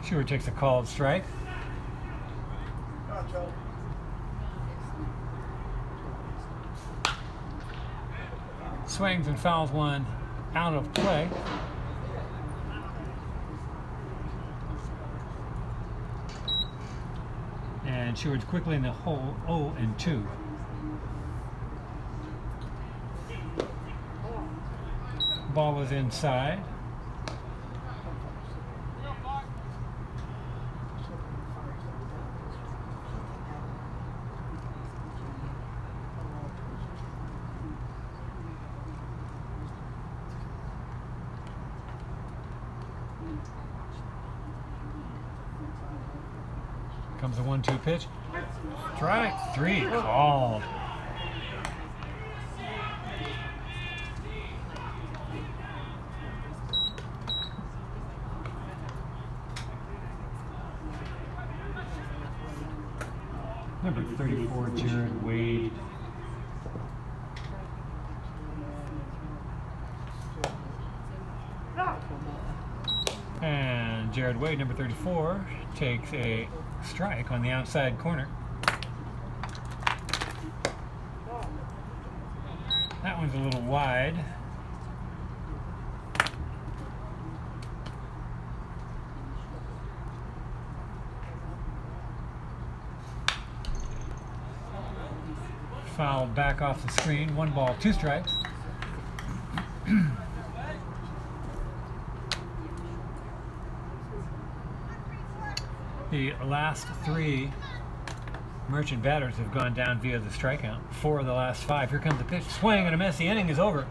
[SPEAKER 2] Sheward takes a called strike. Swings and fouls one out of play. And Sheward's quickly in the hole, 0-2. Ball was inside. Comes a 1-2 pitch. Strike 3 called. Number 34, Jared Wade. And Jared Wade, number 34, takes a strike on the outside corner. That one's a little wide. Foul back off the screen. 1 ball, 2 strikes. The last 3 Merchant batters have gone down via the strikeout. 4 of the last 5. Here comes the pitch. Swing and a miss. The inning is over.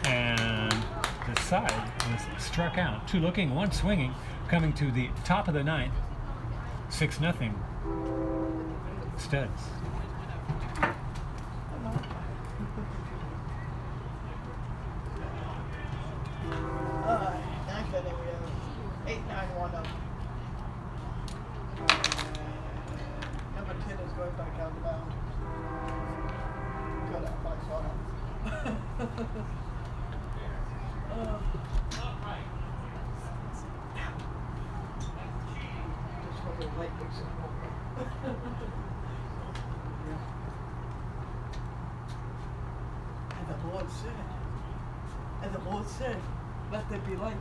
[SPEAKER 2] And the side was struck out. 2 looking, 1 swinging. Coming to the top of the 9th. 6-0. Studs.
[SPEAKER 1] Next inning we have 8-9-1 up. Number 10 is going back out of the mound. Got out by far. Just hope the light picks it up. Lord said. And the Lord said, let there be light.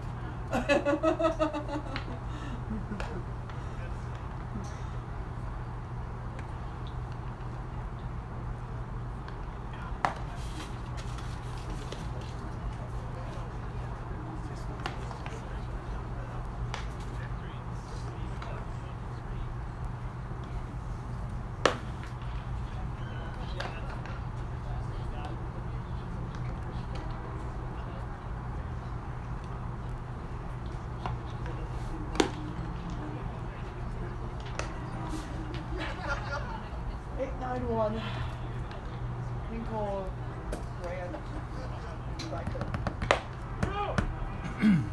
[SPEAKER 1] Hinkle, Grant, Riker. Isn't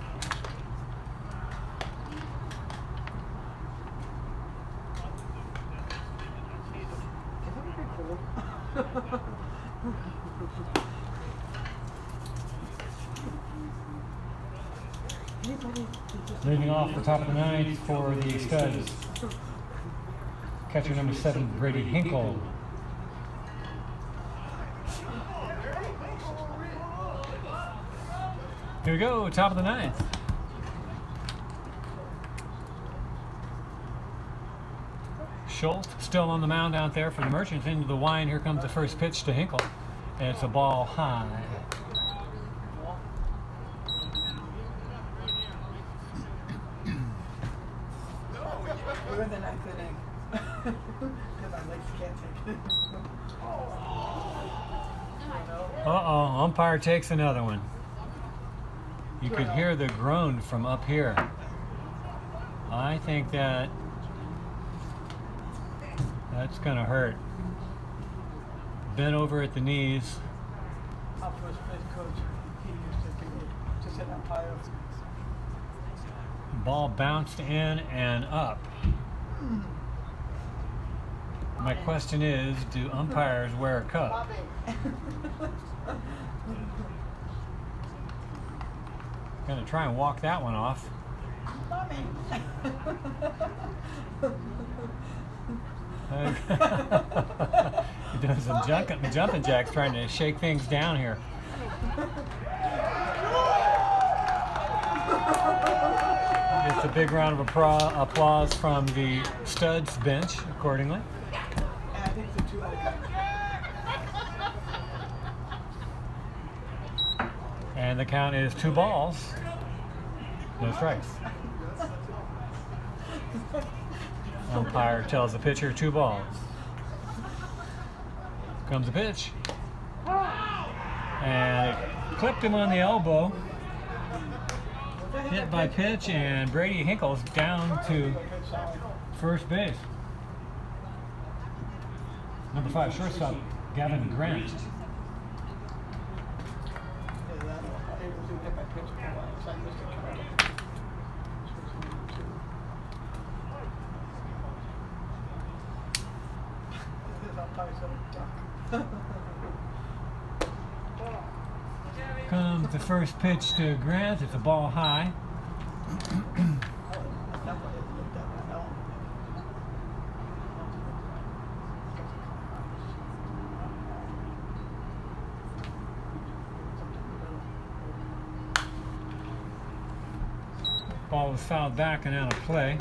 [SPEAKER 1] it pretty cool?
[SPEAKER 2] Leading off the top of the ninth for the Studs. Catcher number 7, Brady Hinkle. Here we go, top of the ninth. Schultz still on the mound out there for the Merchants. Into the wind, here comes the first pitch to Hinkle. And it's a ball high.
[SPEAKER 1] We're in the ninth inning. Because my legs can't take it.
[SPEAKER 2] Uh-oh, umpire takes another one. You could hear the groan from up here. I think that's gonna hurt. Bent over at the knees.
[SPEAKER 1] Our first base coach, he used to be just an umpire.
[SPEAKER 2] Ball bounced in and up. My question is, do umpires wear a cup? Gonna try and walk that one off. You're doing some jumping jacks, trying to shake things down here. It's a big round of applause from the Studs bench, accordingly.
[SPEAKER 1] And I think the two other guys.
[SPEAKER 2] And the count is 2 balls, no strikes. Umpire tells the pitcher 2 balls. Comes the pitch. And it clipped him on the elbow. Hit by pitch, and Brady Hinkle's down to first base. Number 5, shortstop, Gavin Grant. Comes the first pitch to Grant. It's a ball high. Ball was fouled back and out of play.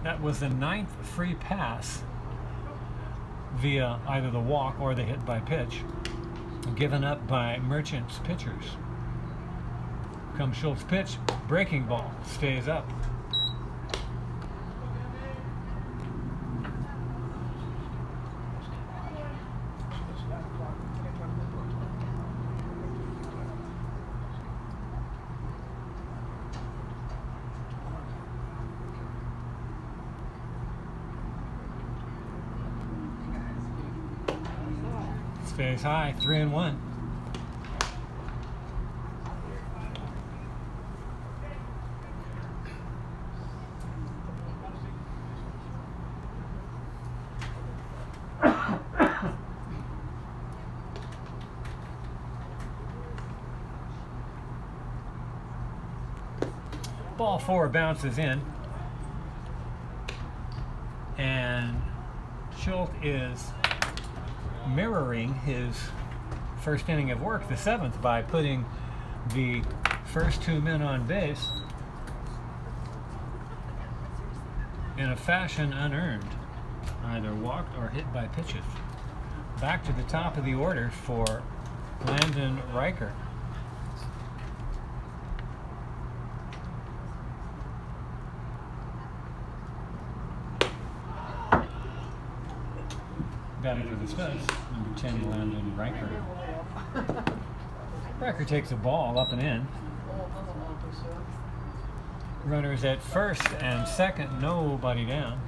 [SPEAKER 2] That was the 9th free pass via either the walk or the hit by pitch, given up by Merchants pitchers. Comes Schultz pitch, breaking ball, stays up. Stays high, 3-1. Ball 4 bounces in. Schultz is mirroring his first inning of work, the seventh, by putting the first two men on base in a fashion unearned, either walked or hit by pitches. Back to the top of the order for Landon Riker. Batting for the Studs, number 10, Landon Riker. Riker takes a ball up and in. Runners at first and second, nobody down.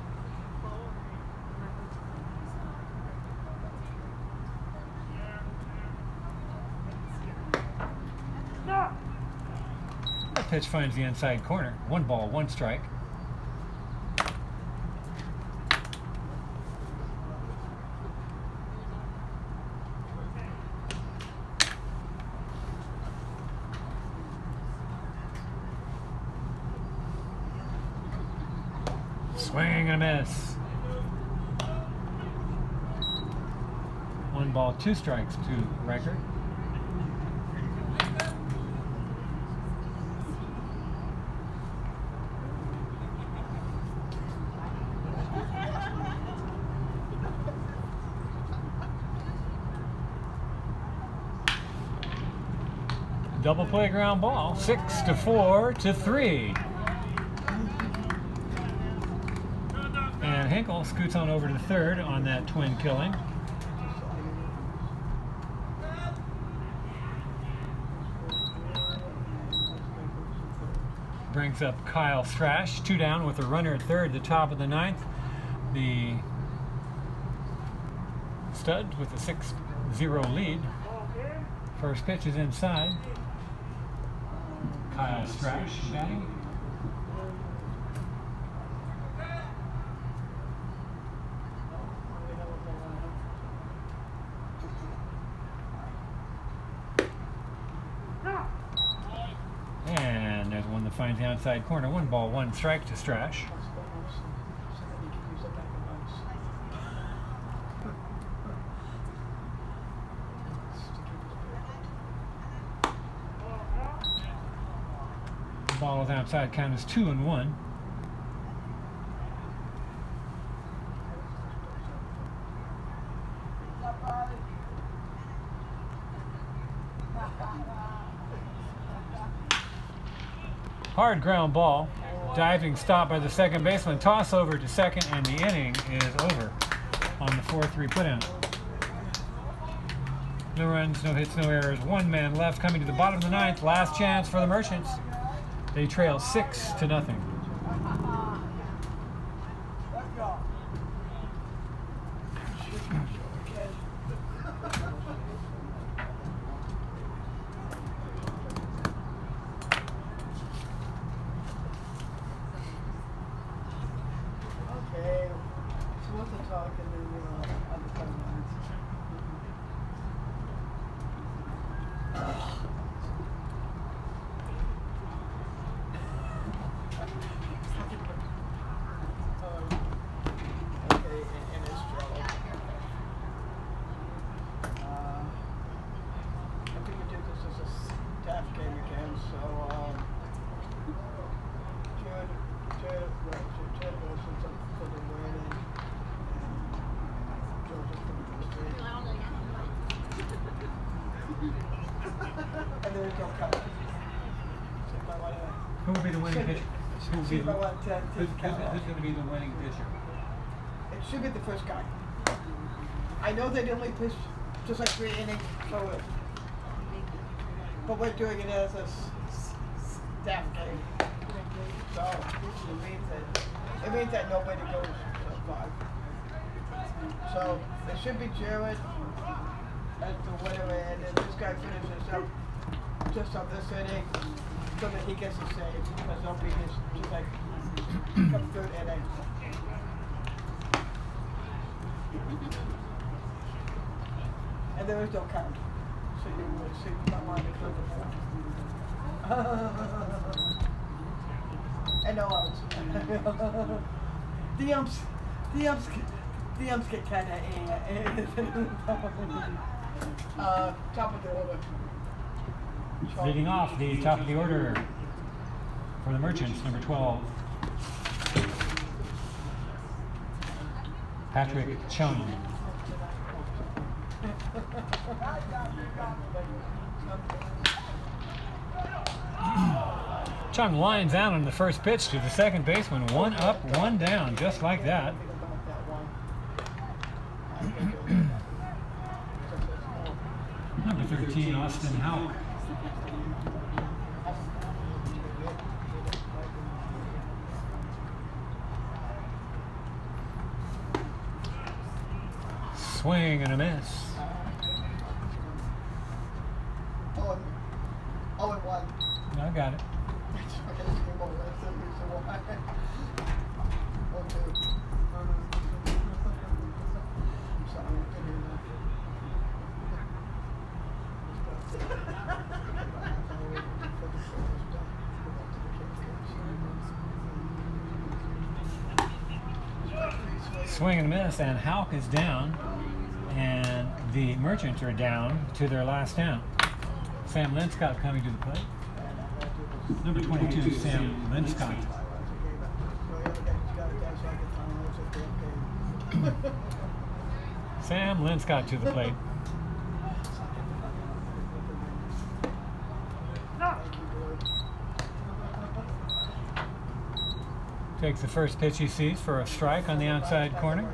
[SPEAKER 2] That pitch finds the inside corner. 1 ball, 1 strike. Swing and a miss. 1 ball, 2 strikes to Riker. Double play ground ball, 6-4-3. And Hinkle scoots on over to third on that twin killing. Brings up Kyle Thrash, 2 down with a runner at third, the top of the 9th. The Stud with a 6-0 lead. First pitch is inside. Kyle Thrash batting. And there's one that finds the outside corner. 1 ball, 1 strike to Strash. Ball is outside, count is 2-1. Hard ground ball. Diving stop by the second baseman. Toss over to second, and the inning is over on the 4-3 put-in. No runs, no hits, no errors. 1 man left coming to the bottom of the 9th. Last chance for the Merchants. They trail 6-0.
[SPEAKER 1] Okay, so what's the talk and then on the phone lines? Okay, and it's trouble. I think we did this as a staff game again, so Jared Wilson's up for the win, and Georgia's for the first three. And there's no cover. So if I wanna,
[SPEAKER 2] Who will be the winning pitcher? Who will
[SPEAKER 1] see
[SPEAKER 2] be
[SPEAKER 1] if
[SPEAKER 2] the,
[SPEAKER 1] I want to
[SPEAKER 2] who's
[SPEAKER 1] count off.
[SPEAKER 2] going to be the winning pitcher?
[SPEAKER 1] It should be the first guy. I know they only pitch just like 3 innings, but we're doing it as a staff game. So it means that nobody goes to 5. So it should be Jared as the winner, and then this guy finishes up just on this inning so that he gets a save, because they'll be his just like come 3rd inning. And there is no count, so you will see my mind to clear the board. And no outs. The umps DMs get kind of top of the order.
[SPEAKER 2] Leading off the top of the order for the Merchants, number 12, Patrick Chung. Chung lines out on the first pitch to the second baseman, 1 up, 1 down, just like that. Number 13, Austin Houck. Swing and a miss.
[SPEAKER 1] Oh, it won.
[SPEAKER 2] I got it. Swing and a miss, and Houck is down, and the Merchants are down to their last out. Sam Linscott coming to the plate. Number 22, Sam Linscott. Sam Linscott to the plate. Takes the first pitch he sees for a strike on the outside corner.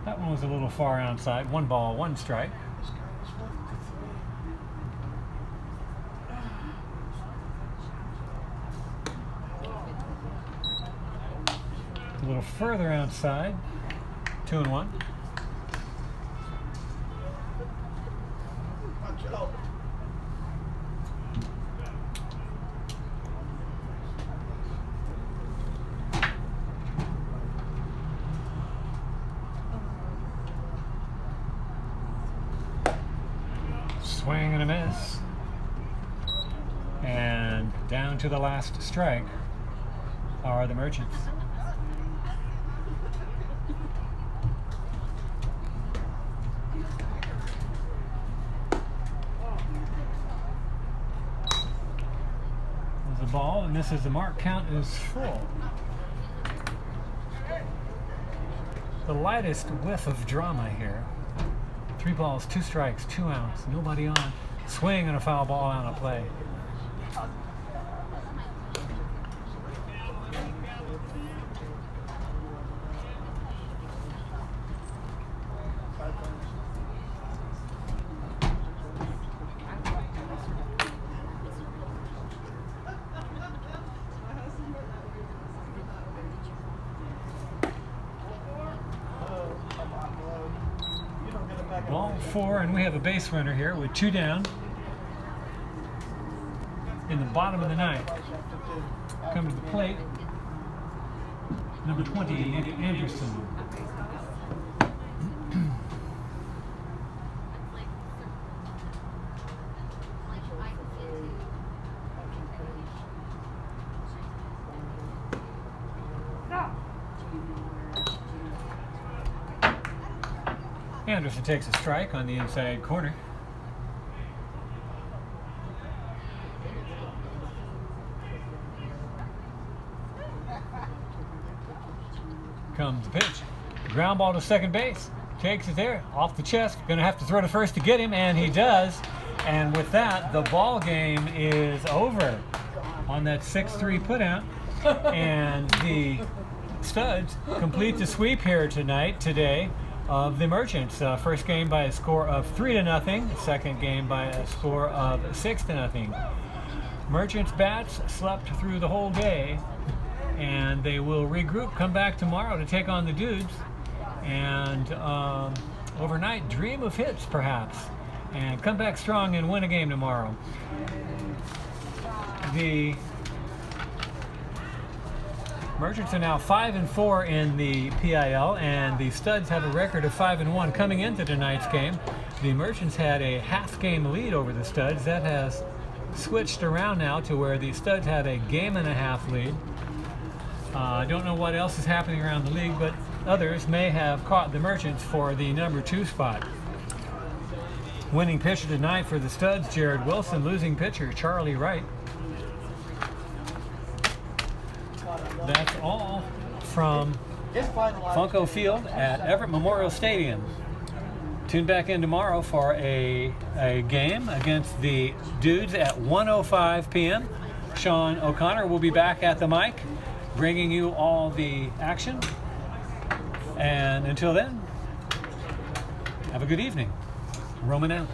[SPEAKER 2] That one was a little far outside. 1 ball, 1 strike. A little further outside. 2-1. Swing and a miss. And down to the last strike are the Merchants. There's a ball and misses the mark. Count is full. The lightest whiff of drama here. 3 balls, 2 strikes, 2 outs, nobody on. Swing and a foul ball out of play. Ball 4, and we have a base runner here with 2 down in the bottom of the 9th. Coming to the plate, number 20, Nick Anderson. Anderson takes a strike on the inside corner. Comes the pitch. Ground ball to second base. Takes it there, off the chest. Gonna have to throw to first to get him, and he does. And with that, the ball game is over on that 6-3 putout. And the Studs complete the sweep here today of the Merchants. First game by a score of 3-0. Second game by a score of 6-0. Merchants bats slept through the whole day, and they will regroup, come back tomorrow to take on the Dudes, and overnight dream of hits perhaps, and come back strong and win a game tomorrow. The Merchants are now 5-4 in the PIL, and the Studs have a record of 5-1 coming into tonight's game. The Merchants had a half-game lead over the Studs. That has switched around now to where the Studs have a 1.5 game lead. I don't know what else is happening around the league, but others may have caught the Merchants for the number 2 spot. Winning pitcher tonight for the Studs, Jared Wilson. Losing pitcher, Charlie Wright. That's all from Funko Field at Everett Memorial Stadium. Tune back in tomorrow for a game against the Dudes at 1:05 p.m. Sean O'Connor will be back at the mic, bringing you all the action. And until then, have a good evening. Roman out.